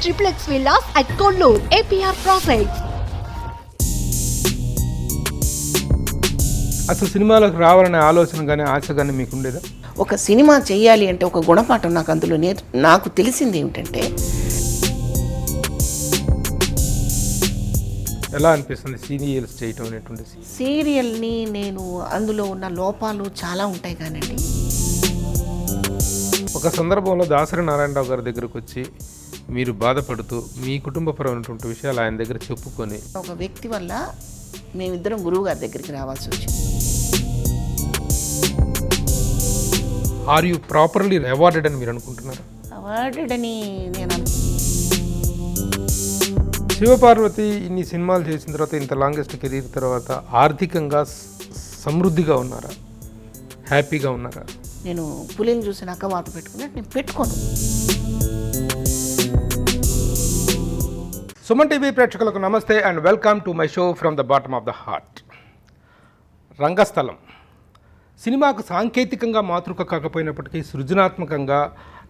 triplex villas at Kollur, APR Projects. అసలు సినిమాలకు రావాలనే ఆలోచన కానీ ఆశ కానీ మీకు ఉండేదా? ఒక సినిమా చేయాలి అంటే ఒక గుణపాఠం నాకు అందులో నాకు తెలిసింది ఏమిటంటే, ఎలా అనిపిస్తుంది సీరియల్స్ చేయటం అనేటువంటి? సీరియల్ని నేను అందులో ఉన్న లోపాలు చాలా ఉంటాయి కానండి. ఒక సందర్భంలో దాసరి నారాయణరావు గారి దగ్గరకు వచ్చి మీరు బాధపడుతూ మీ కుటుంబపరమైనటువంటి విషయాలు ఆయన దగ్గర చెప్పుకొని, ఒక వ్యక్తి వల్ల మేమిద్దరం గురువు గారి దగ్గరికి రావాల్సి వచ్చింది. ఆర్ యూ ప్రాపర్లీ అవార్డెడ్ అని మీరు అనుకుంటున్నారా? అవార్డెడ్ అని నేను శివపార్వతి ఇన్ని సినిమాలు చేసిన తర్వాత, ఇంత లాంగెస్ట్ కెరీర్ తర్వాత ఆర్థికంగా సమృద్ధిగా ఉన్నారా? హ్యాపీగా ఉన్నారా? నేను పులిని చూసిన అక్క వాత పెట్టుకున్నట్టు నేను పెట్టుకోను. సుమన్ టీవీ ప్రేక్షకులకు నమస్తే and welcome to my show from the bottom of the heart. Rangasthalam సినిమాకు సాంకేతికంగా మాతృక కాకపోయినప్పటికీ సృజనాత్మకంగా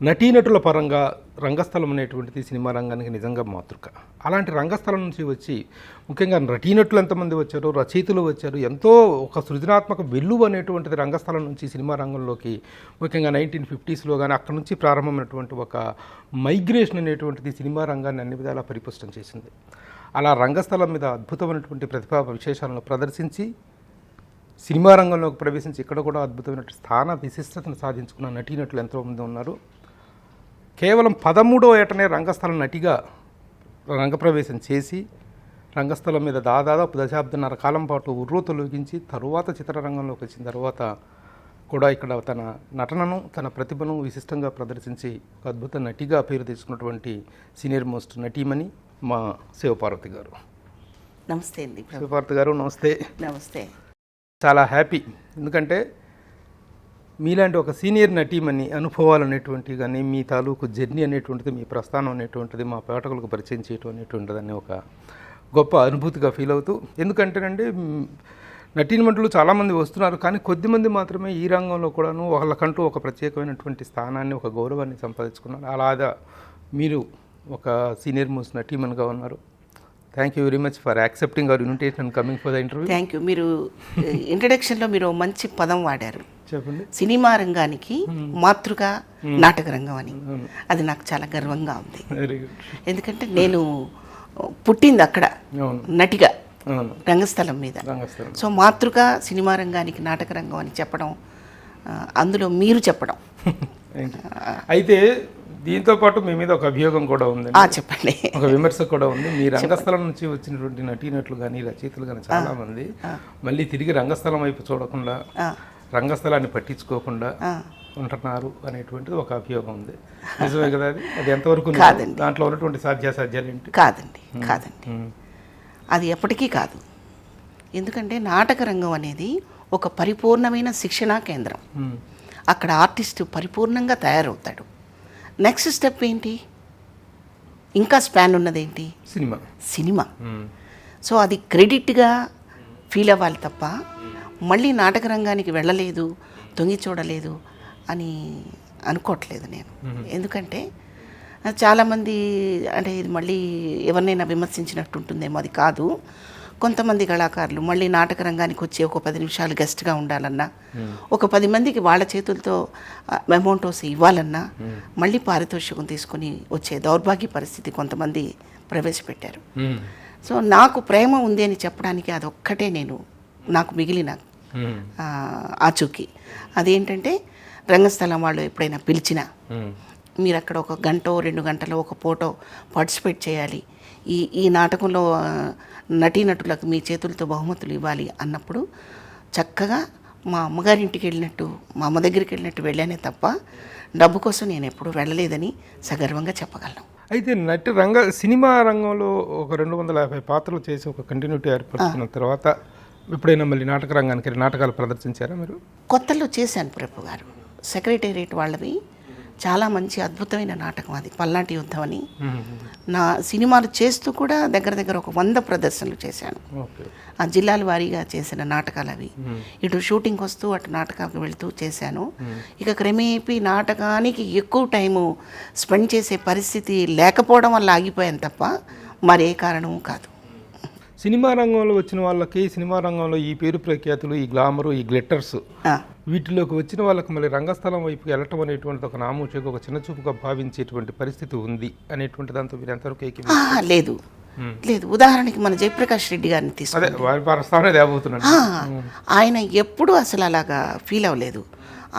నటీనటుల పరంగా రంగస్థలం అనేటువంటిది సినిమా రంగానికి నిజంగా మాతృక. అలాంటి రంగస్థలం నుంచి వచ్చి ముఖ్యంగా నటీనటులు ఎంతమంది వచ్చారు, రచయితలు వచ్చారు, ఎంతో ఒక సృజనాత్మక వెల్లువ అనేటువంటిది రంగస్థలం నుంచి సినిమా రంగంలోకి ముఖ్యంగా 1950s కానీ అక్కడ నుంచి ప్రారంభమైనటువంటి ఒక మైగ్రేషన్ అనేటువంటిది సినిమా రంగాన్ని అన్ని విధాలా పరిపుష్టం చేసింది. అలా రంగస్థలం మీద అద్భుతమైనటువంటి ప్రతిభా విశేషాలను ప్రదర్శించి సినిమా రంగంలోకి ప్రవేశించి ఇక్కడ కూడా అద్భుతమైన స్థాన విశిష్టతను సాధించుకున్న నటీనటులు ఎంతోమంది ఉన్నారు. కేవలం 13వ ఏటనే రంగస్థలం నటిగా రంగప్రవేశం చేసి రంగస్థలం మీద దాదాపు దశాబ్దన్నర కాలం పాటు ఉర్రూతలొగించి తరువాత చిత్రరంగంలోకి వచ్చిన తర్వాత కూడా ఇక్కడ తన నటనను తన ప్రతిభను విశిష్టంగా ప్రదర్శించి ఒక అద్భుత నటిగా పేరు తెచ్చుకున్నటువంటి సీనియర్ మోస్ట్ నటీమణి మా శివపార్వతి గారు. నమస్తే అండి. శివపార్వతి గారు నమస్తే. నమస్తే. చాలా హ్యాపీ, ఎందుకంటే మీలాంటి ఒక సీనియర్ నటీమణి అనుభవాలు అనేటువంటివి కానీ మీ తాలూకు జర్నీ అనేటువంటిది, మీ ప్రస్థానం అనేటువంటిది మా పాఠకులకు పరిచయం చేయటం అనేటువంటిది అని ఒక గొప్ప అనుభూతిగా ఫీల్ అవుతూ, ఎందుకంటేనండి నటీనటులు చాలామంది వస్తున్నారు కానీ కొద్దిమంది మాత్రమే ఈ రంగంలో కూడాను వాళ్ళకంటూ ఒక ప్రత్యేకమైనటువంటి స్థానాన్ని, ఒక గౌరవాన్ని సంపాదించుకున్నారు. అలాగా మీరు ఒక సీనియర్ మోస్ట్ నటీమణిగా ఉన్నారు. Thank you very much for accepting hour invitation and coming for the interview. Thank you. మీరు ఇంట్రడక్షన్లో మీరు మంచి పదం వాడారు, చెప్పండి. సినిమా రంగానికి మాతృక నాటక రంగం అని. అది నాకు చాలా గర్వంగా ఉంది. Very good. ఎందుకంటే నేను పుట్టింది అక్కడ నటిగా రంగస్థలం మీద. సో మాతృక సినిమా రంగానికి నాటక రంగం అని చెప్పడం, అందులో మీరు చెప్పడం. అయితే దీంతో పాటు మీ మీద ఒక అభియోగం కూడా ఉంది. చెప్పండి. ఒక విమర్శ కూడా ఉంది. మీ రంగస్థలం నుంచి వచ్చినటువంటి నటీనటులు కానీ రచయితలు కానీ చాలా మంది మళ్ళీ తిరిగి రంగస్థలం వైపు చూడకుండా, రంగస్థలాన్ని పట్టించుకోకుండా ఉంటున్నారు అనేటువంటిది ఒక అభియోగం ఉంది. నిజమే కదా? అది ఎంతవరకు కాదండి. దాంట్లో ఉన్నటువంటి సాధ్యాసాధ్యాలు ఏంటి? కాదండి. అది ఎప్పటికీ కాదు. ఎందుకంటే నాటక రంగం అనేది ఒక పరిపూర్ణమైన శిక్షణా కేంద్రం. అక్కడ ఆర్టిస్టు పరిపూర్ణంగా తయారవుతాడు. నెక్స్ట్ స్టెప్ ఏంటి? ఇంకా స్పాన్ ఉన్నదేంటి? సినిమా. సో అది క్రెడిట్గా ఫీల్ అవ్వాలి తప్ప మళ్ళీ నాటక రంగానికి వెళ్ళలేదు, తొంగి చూడలేదు అని అనుకోవట్లేదు నేను. ఎందుకంటే చాలామంది అంటే ఇది మళ్ళీ ఎవరినైనా విమర్శించినట్టు ఉంటుందేమో, అది కాదు. కొంతమంది కళాకారులు మళ్ళీ నాటక రంగానికి వచ్చి ఒక 10 నిమిషాలు గెస్ట్గా ఉండాలన్నా, ఒక 10 మందికి వాళ్ళ చేతులతో అమౌంట్ ఇవ్వాలన్నా మళ్ళీ పారితోషికం తీసుకుని వచ్చే దౌర్భాగ్య పరిస్థితి కొంతమంది ప్రవేశపెట్టారు. సో నాకు ప్రేమ ఉంది అని చెప్పడానికి అదొక్కటే నాకు మిగిలిన ఆచూకీ. అదేంటంటే రంగస్థలం వాళ్ళు ఎప్పుడైనా పిలిచినా మీరు అక్కడ 1 గంట 2 గంటలో ఒక ఫోటో పార్టిసిపేట్ చేయాలి, ఈ నాటకంలో నటీనటులకు మీ చేతులతో బహుమతులు ఇవ్వాలి అన్నప్పుడు చక్కగా మా అమ్మగారింటికి వెళ్ళినట్టు, మా అమ్మ దగ్గరికి వెళ్ళినట్టు వెళ్ళానే తప్ప డబ్బు కోసం నేను ఎప్పుడూ వెళ్ళలేదని సగర్వంగా చెప్పగలను. అయితే సినిమా రంగంలో ఒక 250 పాత్రలు చేసి ఒక కంటిన్యూటీ ఏర్పడుతున్న తర్వాత ఎప్పుడైనా మళ్ళీ నాటక రంగానికి నాటకాలు ప్రదర్శించారా మీరు? కొత్తలో చేశాను ప్రభు గారు. సెక్రటేరియట్ వాళ్ళవి చాలా మంచి అద్భుతమైన నాటకం అది, పల్నాటి యుద్ధం అని. నా సినిమాలు చేస్తూ కూడా దగ్గర దగ్గర ఒక 100 ప్రదర్శనలు చేశాను. ఆ జిల్లాల వారీగా చేసిన నాటకాలు అవి. ఇటు షూటింగ్కి వస్తూ అటు నాటకాలకు వెళ్తూ చేశాను. ఇక క్రమేపీ నాటకానికి ఎక్కువ టైము స్పెండ్ చేసే పరిస్థితి లేకపోవడం వల్ల ఆగిపోయాను తప్ప మరే కారణము కాదు. సినిమా రంగంలో వచ్చిన వాళ్ళకి సినిమా రంగంలో ఈ పేరు ప్రఖ్యాతులు, ఈ గ్లామరు, ఈ గ్లిట్టర్స్ వీటిలోకి వచ్చిన వాళ్ళకి మళ్ళీ రంగస్థలం వైపుకి వెళ్ళటం అనేటువంటి ఒక నామూచిగా, ఒక చిన్న చూపుగా భావించేటువంటి పరిస్థితి ఉంది అనేటువంటి దాంతో మీరు ఎంతవరకు లేదు లేదు. ఉదాహరణకి మన జయప్రకాష్ రెడ్డి గారిని తీసుకుంటే ఆయన ఎప్పుడు అసలు అలాగా ఫీల్ అవ్వలేదు.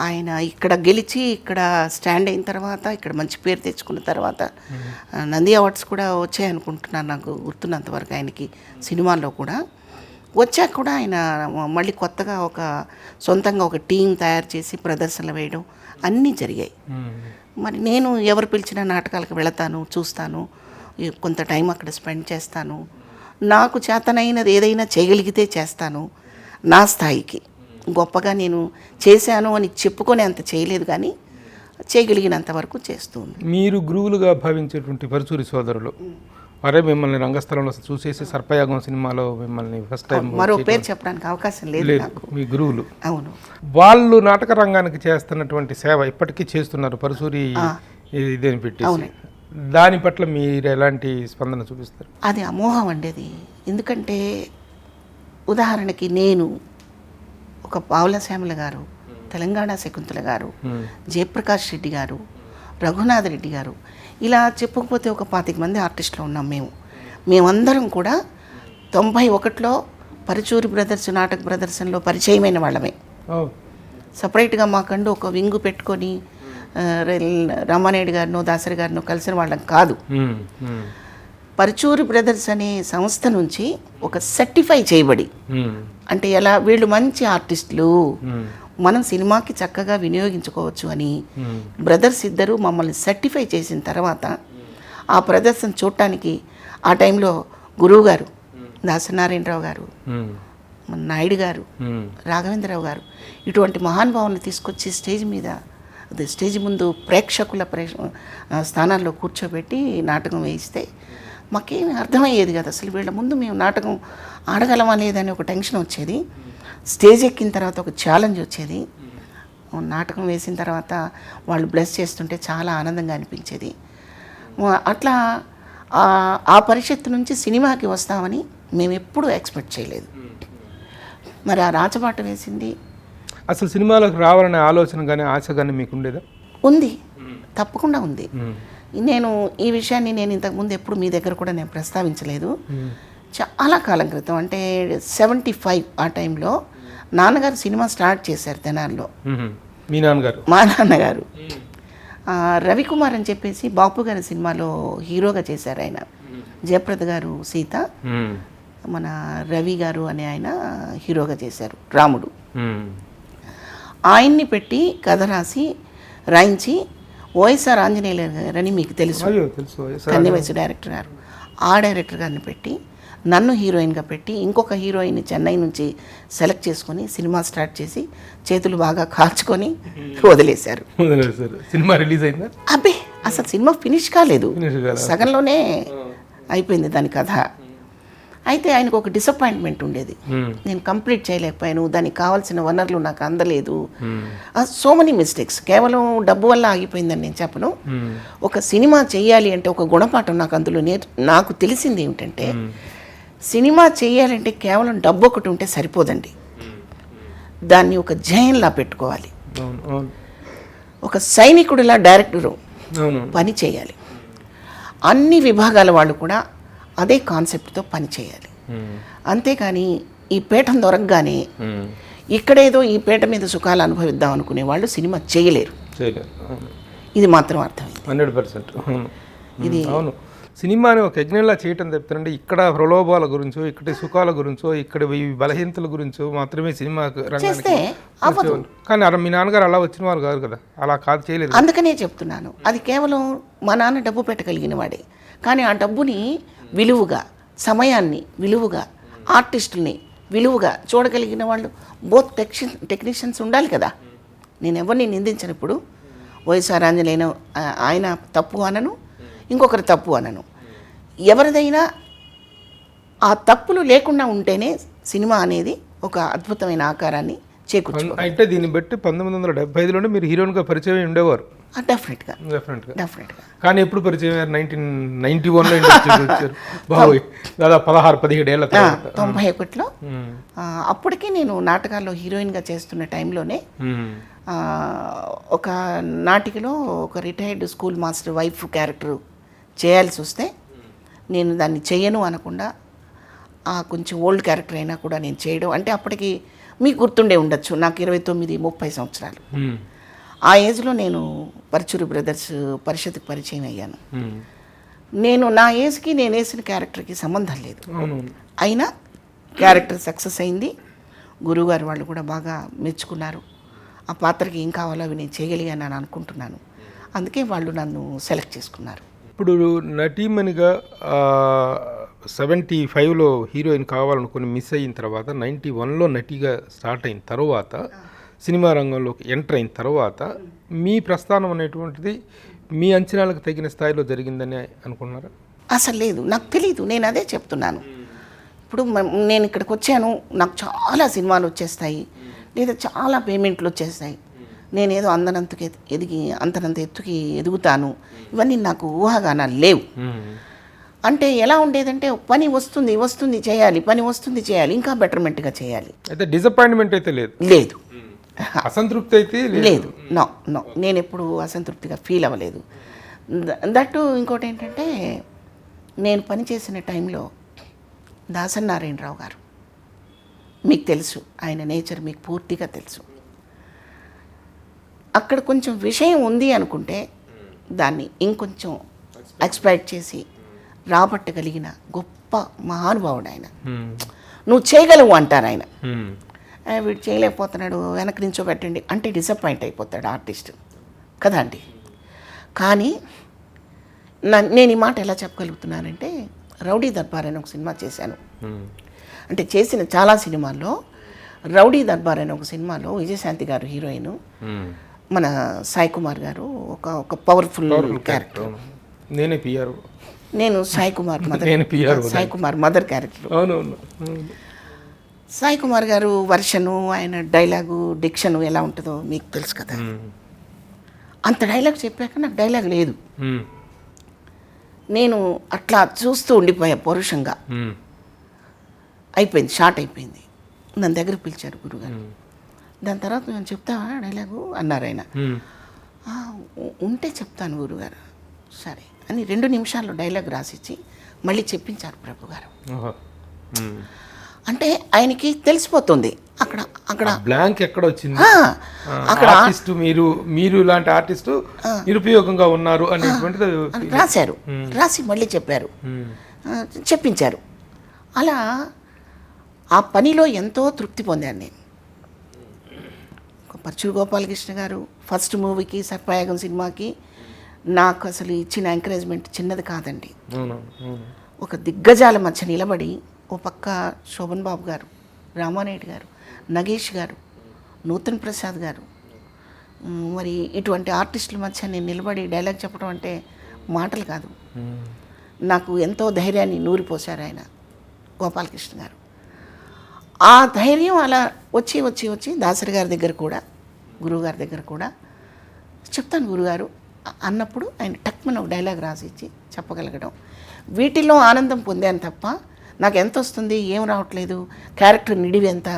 ఆయన ఇక్కడ గెలిచి ఇక్కడ స్టాండ్ అయిన తర్వాత, ఇక్కడ మంచి పేరు తెచ్చుకున్న తర్వాత నంది అవార్డ్స్ కూడా వచ్చాయనుకుంటున్నాను నాకు గుర్తున్నంతవరకు. ఆయనకి సినిమాల్లో కూడా వచ్చాక కూడా ఆయన మళ్ళీ కొత్తగా ఒక సొంతంగా ఒక టీం తయారు చేసి ప్రదర్శనలు వేయడం అన్నీ జరిగాయి. మరి నేను ఎవరు పిలిచిన నాటకాలకు వెళతాను, చూస్తాను, కొంత టైం అక్కడ స్పెండ్ చేస్తాను. నాకు చేతనైనది ఏదైనా చేయగలిగితే చేస్తాను. నా స్థాయికి గొప్పగా నేను చేశాను అని చెప్పుకొని అంత చేయలేదు, కానీ చేయగలిగినంత వరకు చేస్తుంది. మీరు గురువులుగా భావించేటువంటి పరుచూరి సోదరులు వారే మిమ్మల్ని రంగస్థలంలో చూసేసి సర్పయాగం సినిమాలో మిమ్మల్ని ఫస్ట్ టైం మరో పేరు చెప్పడానికి అవకాశం లేదు నాకు. మీ గురువులు. అవును. వాళ్ళు నాటక రంగానికి చేస్తున్నటువంటి సేవ ఇప్పటికీ చేస్తున్నారు పరుచూరి ఇదేని పెట్టి. దాని పట్ల మీరు ఎలాంటి స్పందన చూపిస్తారు? అది అమోఘం అండి అది. ఎందుకంటే ఉదాహరణకి నేను ఒక పావుల శ్యామల గారు, తెలంగాణ శకుంతల గారు, జయప్రకాష్ రెడ్డి గారు, రఘునాథ్ రెడ్డి గారు, ఇలా చెప్పకపోతే ఒక 25 మంది ఆర్టిస్టులు ఉన్నాం మేమందరం కూడా 91లో పరుచూరి బ్రదర్స్ నాటక ప్రదర్శనలో పరిచయమైన వాళ్ళమే. సపరేట్గా మాకంటూ ఒక వింగు పెట్టుకొని రామానాయుడు గారినో దాసరి గారినో కలిసిన వాళ్ళం కాదు. పరుచూరి బ్రదర్స్ అనే సంస్థ నుంచి ఒక సర్టిఫై చేయబడి, అంటే ఎలా వీళ్ళు మంచి ఆర్టిస్టులు, మనం సినిమాకి చక్కగా వినియోగించుకోవచ్చు అని బ్రదర్స్ ఇద్దరు మమ్మల్ని సర్టిఫై చేసిన తర్వాత ఆ ప్రదర్శన చూడటానికి ఆ టైంలో గురువు గారు దాసనారాయణరావు గారు, నాయుడు గారు, రాఘవేంద్రరావు గారు ఇటువంటి మహానుభావులను తీసుకొచ్చి స్టేజ్ ముందు ప్రేక్షకుల స్థానాల్లో కూర్చోబెట్టి నాటకం వేయిస్తే మాకేమీ అర్థమయ్యేది కదా. అసలు వీళ్ళ ముందు మేము నాటకం ఆడగలమా లేదని ఒక టెన్షన్ వచ్చేది. స్టేజ్ ఎక్కిన తర్వాత ఒక ఛాలెంజ్ వచ్చేది. నాటకం వేసిన తర్వాత వాళ్ళు బ్లెస్ చేస్తుంటే చాలా ఆనందంగా అనిపించేది. అట్లా ఆ పరిషత్తు నుంచి సినిమాకి వస్తామని మేము ఎప్పుడూ ఎక్స్పెక్ట్ చేయలేదు. మరి ఆ రాచబాట వేసింది. అసలు సినిమాలకు రావాలనే ఆలోచన కానీ ఆశ కానీ మీకు ఉండేదా? ఉంది, తప్పకుండా ఉంది. నేను ఈ విషయాన్ని నేను ఇంతకుముందు ఎప్పుడు మీ దగ్గర కూడా నేను ప్రస్తావించలేదు. చాలా కాలం క్రితం, అంటే 75 ఆ టైంలో నాన్నగారు సినిమా స్టార్ట్ చేశారు తెనాలిలో. మీ నాన్నగారు? మా నాన్నగారు రవికుమార్ అని చెప్పేసి బాపు గారి సినిమాలో హీరోగా చేశారు ఆయన. జయప్రద గారు సీత, మన రవి గారు అనే ఆయన హీరోగా చేశారు రాముడు. ఆయన్ని పెట్టి కథ రాయించి వైఎస్ఆర్ ఆంజనేయులు గారని మీకు తెలుసు, కన్నెవయసు డైరెక్టర్ గారు, ఆ డైరెక్టర్ గారిని పెట్టి నన్ను హీరోయిన్గా పెట్టి ఇంకొక హీరోయిన్ చెన్నై నుంచి సెలెక్ట్ చేసుకొని సినిమా స్టార్ట్ చేసి చేతులు బాగా కాల్చుకొని వదిలేశారు. సినిమా రిలీజ్ అయిందా? అబ్బే అసలు సినిమా ఫినిష్ కాలేదు, సగంలోనే అయిపోయింది దాని కథ. అయితే ఆయనకు ఒక డిసప్పాయింట్మెంట్ ఉండేది, నేను కంప్లీట్ చేయలేకపోయాను, దానికి కావాల్సిన వనరులు నాకు అందలేదు. So many mistakes. కేవలం డబ్బు వల్ల ఆగిపోయిందని నేను చెప్పను. ఒక సినిమా చేయాలి అంటే ఒక గుణపాఠం నాకు అందులో నాకు తెలిసింది ఏమిటంటే, సినిమా చేయాలంటే కేవలం డబ్బు ఒకటి ఉంటే సరిపోదండి, దాన్ని ఒక జయంలా పెట్టుకోవాలి. ఒక సైనికుడిలా డైరెక్టరు పని చేయాలి. అన్ని విభాగాల వాళ్ళు కూడా అదే కాన్సెప్ట్తో పని చేయాలి. అంతేకాని ఈ పీఠం దొరకగానే ఇక్కడేదో ఈ పీఠ మీద సుఖాలు అనుభవిద్దాం అనుకునే వాళ్ళు సినిమా చేయలేరు. ఇది మాత్రం అర్థమైంది. 100%. ఇది అవును. సినిమాని ఒక యజ్ఞంలా చేయటం చెప్తానంటే ఇక్కడ ప్రలోభాల గురించో, ఇక్కడ సుఖాల గురించో, ఇక్కడ బలహీనతల గురించో మాత్రమే సినిమా రంగానికి. కానీ మీ నాన్నగారు అలా వచ్చిన వారు కాదు కదా, అలా కాదు, చేయలేదు. అందుకనే చెప్తున్నాను, అది కేవలం మా నాన్న డబ్బు పెట్టగలిగిన వాడే. కానీ ఆ డబ్బుని విలువగా, సమయాన్ని విలువగా, ఆర్టిస్టుల్ని విలువగా చూడగలిగిన వాళ్ళు బోత్ టెక్నీషియన్స్ ఉండాలి కదా. నేను ఎవరిని నిందించను. ఇప్పుడు వైఎస్ఆర్ ఆంజనేయులు ఆయన తప్పు అనను, ఇంకొకరు తప్పు అనను. ఎవరిదైనా ఆ తప్పులు లేకుండా ఉంటేనే సినిమా అనేది ఒక అద్భుతమైన ఆకారాన్ని చేకూర్చు. అంటే దీన్ని బట్టి 1975లోనే మీరు హీరోయిన్గా పరిచయం అయి ఉండేవారు. డెఫినెట్గా. కానీ ఎప్పుడు పరిచయం అయ్యారు? 1991లో ఇండస్ట్రీకి వచ్చారు. బాబోయ్, దాదాపు 16-17 ఏళ్ళ తర్వాత. 91లో. అప్పటికి నేను నాటకాల్లో హీరోయిన్గా చేస్తున్న టైంలోనే ఒక నాటికలో ఒక retired school master wife character చేయాల్సి వస్తే నేను దాన్ని చెయ్యను అనకుండా కొంచెం ఓల్డ్ క్యారెక్టర్ అయినా కూడా నేను చేయడం, అంటే అప్పటికి మీకు గుర్తుండే ఉండొచ్చు, నాకు 29-30 సంవత్సరాలు. ఆ ఏజ్లో నేను పరచూరు బ్రదర్స్ పరిషత్కి పరిచయం అయ్యాను. నేను నా ఏజ్కి నేను వేసిన క్యారెక్టర్కి సంబంధం లేదు, అయినా క్యారెక్టర్ సక్సెస్ అయింది. గురువుగారు వాళ్ళు కూడా బాగా మెచ్చుకున్నారు. ఆ పాత్రకి ఏం కావాలో అవి నేను చేయగలిగాను అని అనుకుంటున్నాను. అందుకే వాళ్ళు నన్ను సెలెక్ట్ చేసుకున్నారు. ఇప్పుడు నటీమణిగా 75లో హీరోయిన్ కావాలనుకుని మిస్ అయిన తర్వాత 91లో నటిగా స్టార్ట్ అయిన తర్వాత సినిమా రంగంలోకి ఎంటర్ అయిన తర్వాత మీ ప్రస్థానం అనేటువంటిది మీ అంచనాలకు తగిన స్థాయిలో జరిగిందని అనుకున్నారా? అసలు లేదు, నాకు తెలీదు. నేను అదే చెప్తున్నాను. ఇప్పుడు నేను ఇక్కడికి వచ్చాను, నాకు చాలా సినిమాలు వచ్చేస్తాయి, లేదా చాలా పేమెంట్లు వచ్చేస్తాయి, నేనేదో అంతనంత ఎత్తుకి ఎదుగుతాను, ఇవన్నీ నాకు ఊహాగానాలు లేవు. అంటే ఎలా ఉండేదంటే పని వస్తుంది చేయాలి, ఇంకా బెటర్మెంట్గా చేయాలి. అయితే డిసప్పాయింట్మెంట్ అయితే లేదు, అసంతృప్తి అయితే లేదు. నో, నేను ఎప్పుడు అసంతృప్తిగా ఫీల్ అవ్వలేదు. దట్టు ఇంకోటి ఏంటంటే, నేను పనిచేసిన టైంలో దాసరి నారాయణరావు గారు, మీకు తెలుసు ఆయన నేచర్, మీకు పూర్తిగా తెలుసు. అక్కడ కొంచెం విషయం ఉంది అనుకుంటే దాన్ని ఇంకొంచెం ఎక్స్పెక్ట్ చేసి రాబట్టగలిగిన గొప్ప మహానుభావుడు ఆయన. నువ్వు చేయగలవు అంటారు ఆయన. వీడు చేయలేకపోతున్నాడు, వెనక్కి నుంచో పెట్టండి అంటే డిసప్పాయింట్ అయిపోతాడు ఆర్టిస్ట్ కదా అండి. కానీ నేను ఈ మాట ఎలా చెప్పగలుగుతున్నానంటే, రౌడీ దర్బార్ అని ఒక సినిమా చేశాను. అంటే చేసిన చాలా సినిమాల్లో రౌడీ దర్బార్ అని ఒక సినిమాలో విజయశాంతి గారు హీరోయిన్, మన సాయి కుమార్ గారు ఒక పవర్ఫుల్ క్యారెక్టర్. నేను సాయి కుమార్ మదర్ క్యారెక్టర్. సాయి కుమార్ గారు వర్షను, ఆయన డైలాగు డిక్షను ఎలా ఉంటుందో మీకు తెలుసు కదా. అంత డైలాగ్ చెప్పాక నాకు డైలాగ్ లేదు. నేను అట్లా చూస్తూ ఉండిపోయా పౌరుషంగా. అయిపోయింది, షార్ట్ అయిపోయింది. నన్ను దగ్గర పిలిచారు గురుగారు. దాని తర్వాత నేను చెప్తావా డైలాగు అన్నారు ఆయన. ఉంటే చెప్తాను గురుగారు, సరే అని 2 నిమిషాల్లో డైలాగ్ రాసిచ్చి మళ్ళీ చెప్పించారు ప్రభు గారు. అంటే ఆయనకి తెలిసిపోతుంది అక్కడ బ్లాంక్ ఎక్కడ వచ్చింది, అక్కడ ఆర్టిస్ట్ మీరు ఇలాంటి ఆర్టిస్టు నిరుపయోగంగా ఉన్నారు అనేటువంటిది రాశారు. రాసి మళ్ళీ చెప్పించారు. అలా ఆ పనిలో ఎంతో తృప్తి పొందాను నేను. పరచూరు గోపాలకృష్ణ గారు ఫస్ట్ మూవీకి సర్పయాగం సినిమాకి నాకు అసలు ఇచ్చిన ఎంకరేజ్మెంట్ చిన్నది కాదండి. ఒక దిగ్గజాల మధ్య నిలబడి, ఓ పక్క శోభన్ బాబు గారు, రామానాయుడు గారు, నగేష్ గారు, నూతన్ ప్రసాద్ గారు, మరి ఇటువంటి ఆర్టిస్టుల మధ్య నేను నిలబడి డైలాగ్ చెప్పడం అంటే మాటలు కాదు. నాకు ఎంతో ధైర్యాన్ని నూరిపోశారు ఆయన గోపాలకృష్ణ గారు. ఆ ధైర్యం అలా వచ్చి దాసరి గారి దగ్గర కూడా, గురువుగారి దగ్గర కూడా చెప్తాను గురుగారు అన్నప్పుడు ఆయన టక్మన్ ఒక డైలాగ్ రాసి ఇచ్చి చెప్పగలగడం, వీటిల్లో ఆనందం పొందాను తప్ప నాకు ఎంత వస్తుంది, ఏం రావట్లేదు, క్యారెక్టర్ నిడివి ఎంత,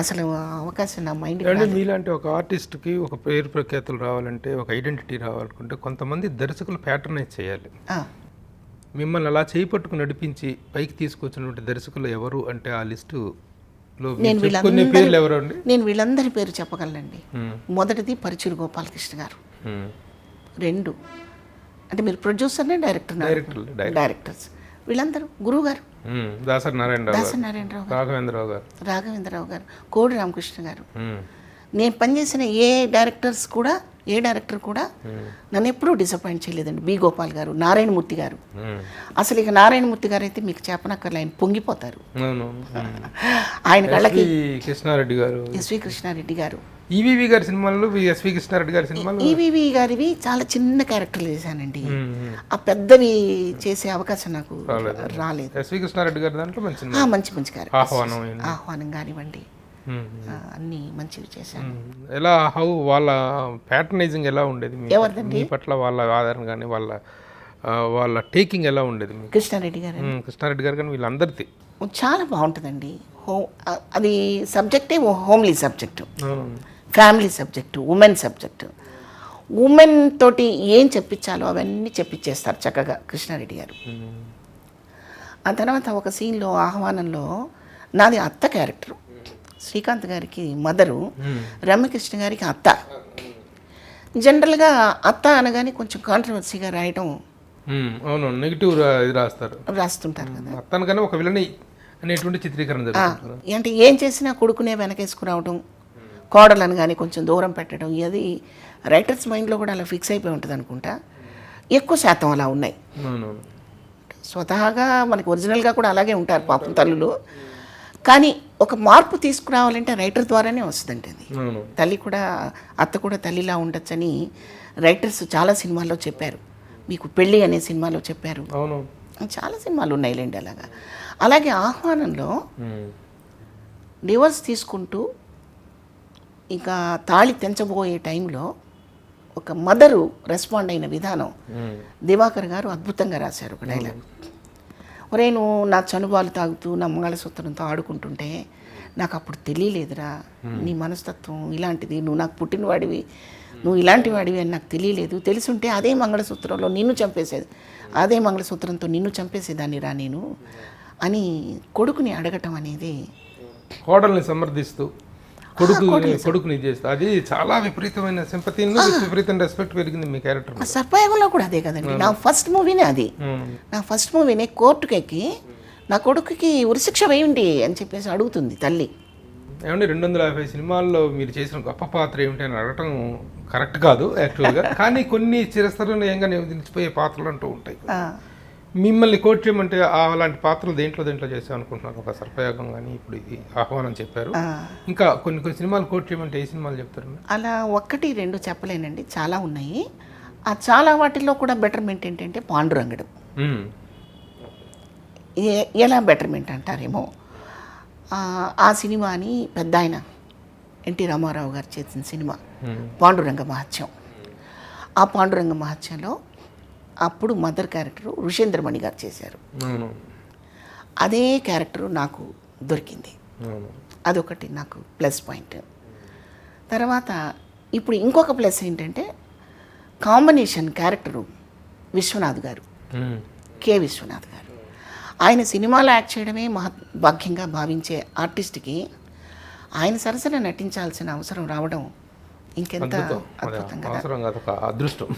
అసలు అవకాశం నా మైండ్. మీలాంటి ఒక ఆర్టిస్ట్కి ఒక పేరు ప్రఖ్యాతులు రావాలంటే, ఒక ఐడెంటిటీ రావాలనుకుంటే కొంతమంది దర్శకులు ప్యాటర్నైజ్ చేయాలి. మిమ్మల్ని అలా చేయి పట్టుకుని నడిపించి పైకి తీసుకొచ్చినటువంటి దర్శకులు ఎవరు అంటే ఆ లిస్టులో నేను వీళ్ళందరి పేరు చెప్పగలనండి. మొదటిది పరచూరు గోపాలకృష్ణ గారు. 2 అంటే మీరు ప్రొడ్యూసర్నే డైరెక్టర్స్ వీళ్ళందరూ. గురువు గారు దాసరి నారాయణరావు గారు, రాఘవేంద్రరావు గారు, కోడి రామకృష్ణ గారు. నేను పనిచేసిన ఏ డైరెక్టర్ కూడా నన్ను ఎప్పుడూ డిసప్పాయింట్ చేయలేదండి. బి గోపాల్ గారు, నారాయణమూర్తి గారు. అసలు ఇక నారాయణమూర్తి గారు అయితే మీకు చెప్పనక్కర్లే, ఆయన పొంగిపోతారు. ఆయన కళ్ళకి కృష్ణారెడ్డి గారు, ఎస్వి కృష్ణారెడ్డి గారు, ఈవీవి గారి సినిమాలు, ఎస్వి కృష్ణారెడ్డి గారి సినిమాలు. ఈవీవి గారివి చాలా చిన్న క్యారెక్టర్లు చేశానండి. ఆ పెద్దవి చేసే అవకాశం నాకు రాలేదు. ఎస్వి కృష్ణారెడ్డి గారి దాంట్లో మంచి మంచి మంచి క్యారెక్టర్, ఆహ్వానం ఆహ్వానం కానివ్వండి, అన్ని మంచివి చేశాను. ఎలా వాళ్ళ ప్యాటర్నైజింగ్ ఎలా ఉండేది ఎవరిదండి? మీ పట్ల వాళ్ళ ఆదరణ కానీ వాళ్ళ టేకింగ్ ఎలా ఉండేది? కృష్ణారెడ్డి గారు కానీ వీళ్ళందరిది చాలా బాగుంటుందండి. అది సబ్జెక్టే homely subject, family subject, women subject. Women తోటి ఏం చెప్పించాలో అవన్నీ చెప్పించేస్తారు చక్కగా కృష్ణారెడ్డి గారు. ఆ తర్వాత ఒక సీన్లో ఆహ్వానంలో నాది అత్త క్యారెక్టరు, శ్రీకాంత్ గారికి మదరు, రమ్యకృష్ణ గారికి అత్త. జనరల్గా అత్త అనగానే కొంచెం కాంట్రవర్సీగా రాయటం, అవును, నెగిటివ్ రాస్తుంటారు కదా. అత్తను కానీ ఒక విలని అనేటువంటి చిత్రీకరణ జరుగుతుంది. అంటే ఏం చేసినా కొడుకునే వెనకేసుకురావడం, కోడలను కానీ కొంచెం దూరం పెట్టడం, అది రైటర్స్ మైండ్లో కూడా అలా ఫిక్స్ అయిపోయి ఉంటుంది అనుకుంటా. ఎక్కువ శాతం అలా ఉన్నాయి. స్వతహాగా మనకి ఒరిజినల్గా కూడా అలాగే ఉంటారు పాపం తల్లులు. కానీ ఒక మార్పు తీసుకురావాలంటే రైటర్ ద్వారానే వస్తుందండి. అది తల్లి కూడా, అత్త కూడా తల్లిలా ఉండొచ్చని రైటర్స్ చాలా సినిమాల్లో చెప్పారు. మీకు పెళ్ళి అనే సినిమాలో చెప్పారు, చాలా సినిమాలు ఉన్నాయిలేండి అలాగా. అలాగే ఆహ్వానంలో డివోర్స్ తీసుకుంటూ ఇంకా తాళి తెంచబోయే టైంలో ఒక మదరు రెస్పాండ్ అయిన విధానం దివాకర్ గారు అద్భుతంగా రాశారు. ఒక డైలాగ్, ఒరే నువ్వు నా చనుబాలు తాగుతూ నా మంగళసూత్రంతో ఆడుకుంటుంటే నాకు అప్పుడు తెలియలేదురా నీ మనస్తత్వం ఇలాంటిది, నువ్వు నాకు పుట్టినవాడివి, నువ్వు ఇలాంటి వాడివి అని నాకు తెలియలేదు. తెలుసుంటే అదే మంగళసూత్రంలో నిన్ను చంపేసేది, అదే మంగళసూత్రంతో నిన్ను చంపేసేదాన్ని రా నేను అని కొడుకుని అడగటం అనేది, కోడల్ని సమర్థిస్తూ కొడుకుని చేస్తా, అది చాలా విపరీతమైన సింపతి, విపరీతమైన రెస్పెక్ట్ పెరిగింది మీ క్యారెక్టర్. సర్పయాగంలో కూడా అదే కదండి. నా ఫస్ట్ మూవీనే అది. నా ఫస్ట్ మూవీనే కోర్టుకి ఎక్కి నా కొడుకుకి ఉరిశిక్ష వేయండి అని చెప్పేసి అడుగుతుంది తల్లి. ఏమంటే 250 సినిమాల్లో మీరు చేసిన గొప్ప పాత్ర ఏమిటి అని అడగటం కరెక్ట్ కాదు యాక్చువల్గా. కానీ కొన్ని చిరస్థరణీయంగా నిలిచిపోయే పాత్రలు అంటూ ఉంటాయి. మిమ్మల్ని కోట్ చేయమంటే అలాంటి పాత్రలు దేంట్లో చేసాం అనుకుంటున్నారు? ఒక సర్పయాగం కానీ, ఇప్పుడు ఇది ఆహ్వానం చెప్పారు, ఇంకా కొన్ని సినిమాలు కోట్ చేయమంటే ఏ సినిమాలు చెప్తారు? అలా 1, 2 చెప్పలేనండి, చాలా ఉన్నాయి. ఆ చాలా వాటిల్లో కూడా బెటర్మెంట్ ఏంటంటే పాండురంగడు. ఎలా బెటర్మెంట్ అంటారేమో, ఆ సినిమాని పెద్ద ఆయన ఎన్టీ రామారావు గారు చేసిన సినిమా పాండురంగ మహత్యం. ఆ పాండురంగ మహత్యంలో అప్పుడు మదర్ క్యారెక్టరు ఋషేంద్రమణి గారు చేశారు. అదే క్యారెక్టరు నాకు దొరికింది, అదొకటి నాకు ప్లస్ పాయింట్. తర్వాత ఇప్పుడు ఇంకొక ప్లస్ ఏంటంటే కాంబినేషన్ క్యారెక్టరు విశ్వనాథ్ గారు, కె విశ్వనాథ్ గారు. ఆయన సినిమాలో యాక్ట్ చేయడమే భాగ్యంగా భావించే ఆర్టిస్ట్కి ఆయన సరసన నటించాల్సిన అవసరం రావడం ఇంకెంత అద్భుతం కదా, అదృష్టం.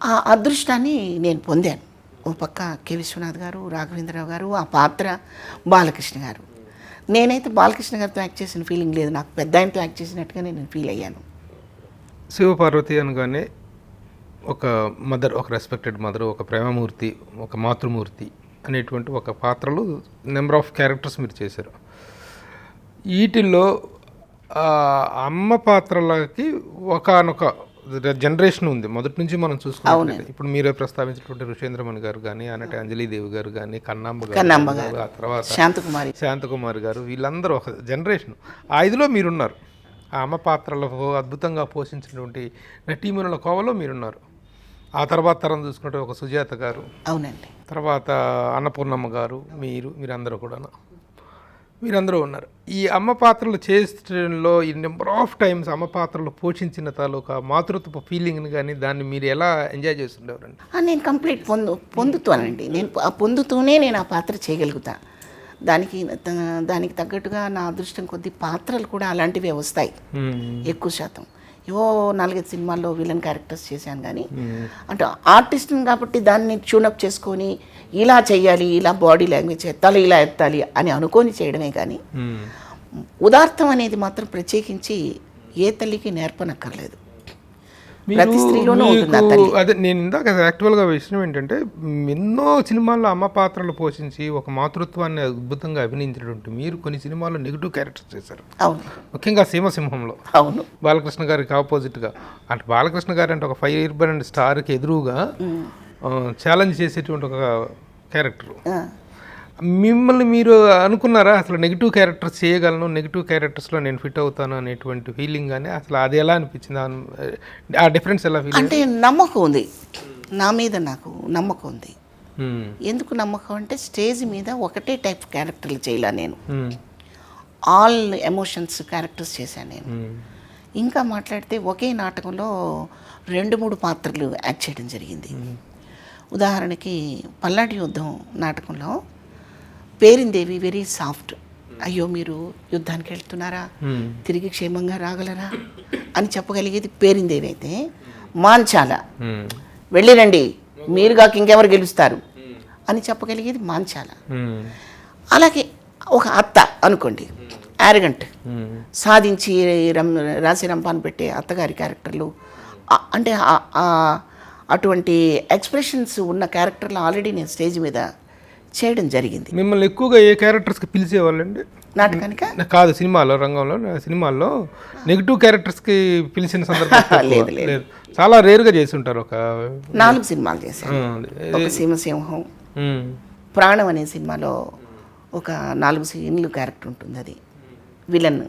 ఆ అదృష్టాన్ని నేను పొందాను. ఓ పక్క కె విశ్వనాథ్ గారు, రాఘవేంద్రరావు గారు, ఆ పాత్ర బాలకృష్ణ గారు. నేనైతే బాలకృష్ణ గారితో యాక్ట్ చేసిన ఫీలింగ్ లేదు, నాకు పెద్ద ఆయనతో యాక్ట్ చేసినట్టుగా నేను ఫీల్ అయ్యాను. శివపార్వతి అనగానే ఒక మదర్, ఒక రెస్పెక్టెడ్ మదర్, ఒక ప్రేమమూర్తి, ఒక మాతృమూర్తి అనేటువంటి ఒక పాత్రలు నెంబర్ ఆఫ్ క్యారెక్టర్స్ మీరు చేశారు. వీటిల్లో అమ్మ పాత్రలకి ఒకనొక జనరేషన్ ఉంది, మొదటి నుంచి మనం చూసుకుంటే. ఇప్పుడు మీరే ప్రస్తావించినటువంటి ఋషేంద్రమణి గారు కానీ, అన్నట్టు అంజలీదేవి గారు కానీ, కన్నాంబ గారు, ఆ తర్వాత శాంతకుమారి గారు, వీళ్ళందరూ ఒక జనరేషన్. ఆ ఇదిలో మీరున్నారు, ఆ అమ్మ పాత్రలో అద్భుతంగా పోషించినటువంటి నటీమణుల కోవలో మీరున్నారు. ఆ తర్వాత తరం చూసుకుంటే ఒక సుజాత గారు, అవునండి, తర్వాత అన్నపూర్ణమ్మ గారు, మీరందరూ ఉన్నారు. ఈ అమ్మ పాత్రలు చేసడంలో ఈ నెంబర్ ఆఫ్ టైమ్స్ అమ్మ పాత్రలు పోషించిన తాలూకా మాతృత్వ ఫీలింగ్ని కానీ దాన్ని మీరు ఎలా ఎంజాయ్ చేస్తుండేవారండి? నేను కంప్లీట్ పొందుతానండి. నేను పొందుతూనే నేను ఆ పాత్ర చేయగలుగుతా. దానికి తగ్గట్టుగా నా అదృష్టం కొద్ది పాత్రలు కూడా అలాంటివే వస్తాయి ఎక్కువ శాతం. ఏవో 4-5 సినిమాల్లో విలన్ క్యారెక్టర్స్ చేశాను కానీ, అంటే ఆర్టిస్ట్ని కాబట్టి దాన్ని ట్యూనప్ చేసుకొని ఇలా చెయ్యాలి, ఇలా బాడీ లాంగ్వేజ్ ఎత్తాలి, ఇలా ఎత్తాలి అని అనుకొని చేయడమే కానీ ఉదార్థం అనేది మాత్రం ప్రత్యేకించి ఏ తల్లికి నేర్పనక్కర్లేదు. ప్రతి స్త్రీలోనూ ఉంటుంది ఆ తల్లి. అదే నేను ఇందాక యాక్చువల్గా విషయం ఏంటంటే ఎన్నో సినిమాల్లో అమ్మ పాత్రలు పోషించి ఒక మాతృత్వాన్ని అద్భుతంగా అభినయించినటువంటి మీరు కొన్ని సినిమాల్లో నెగిటివ్ క్యారెక్టర్స్ చేశారు. అవును, ముఖ్యంగా సీమసింహంలో అవును, బాలకృష్ణ గారికి ఆపోజిట్గా. అంటే బాలకృష్ణ గారు అంటే ఒక ఫైర్ బర్న్ స్టార్కి ఎదురుగా ఛాలెంజ్ చేసేటువంటి ఒక క్యారెక్టర్. మిమ్మల్ని మీరు అనుకున్నారా అసలు నెగిటివ్ క్యారెక్టర్స్ చేయగలను, నెగిటివ్ క్యారెక్టర్స్లో నేను ఫిట్ అవుతాను అనేటువంటి ఫీలింగ్? కానీ అసలు అది ఎలా అనిపించింది, ఆ డిఫరెన్స్ ఎలా ఫీల్? అంటే నమ్మకం ఉంది నా మీద, నాకు నమ్మకం ఉంది. ఎందుకు నమ్మకం అంటే స్టేజ్ మీద ఒకటే టైప్ క్యారెక్టర్లు చేయలే నేను, ఆల్ ఎమోషన్స్ క్యారెక్టర్స్ చేశాను నేను. ఇంకా మాట్లాడితే ఒకే నాటకంలో 2-3 పాత్రలు యాక్ట్ చేయడం జరిగింది. ఉదాహరణకి పల్నాటి యుద్ధం నాటకంలో పేరిందేవి వెరీ సాఫ్ట్. అయ్యో మీరు యుద్ధానికి వెళ్తున్నారా, తిరిగి క్షేమంగా రాగలరా అని చెప్పగలిగేది పేరిందేవి అయితే, మాంచాల వెళ్ళిరండి మీరుగాక ఇంకెవరు గెలుస్తారు అని చెప్పగలిగేది మాంచాల. అలాగే ఒక అత్త అనుకోండి, యారగంట్, సాధించి రాసి రంపాన్ని పెట్టే అత్తగారి క్యారెక్టర్లు, అంటే అటువంటి ఎక్స్ప్రెషన్స్ ఉన్న క్యారెక్టర్లు ఆల్రెడీ నేను స్టేజ్ మీద చేయడం జరిగింది. మిమ్మల్ని ఎక్కువగా ఏ క్యారెక్టర్స్కి పిలిచేవాళ్ళండి నాటకానిక? కాదు, సినిమాలో సినిమాల్లో నెగిటివ్ క్యారెక్టర్స్కి పిలిచిన సందర్భం లేదు లేదు, చాలా రేర్గా చేసి ఉంటారు. ఒక 4 సినిమాలు చేశాను. ఒక సీమసింహం, ప్రాణం అనే సినిమాలో ఒక 4 సీన్లు క్యారెక్టర్ ఉంటుంది, అది విలన్.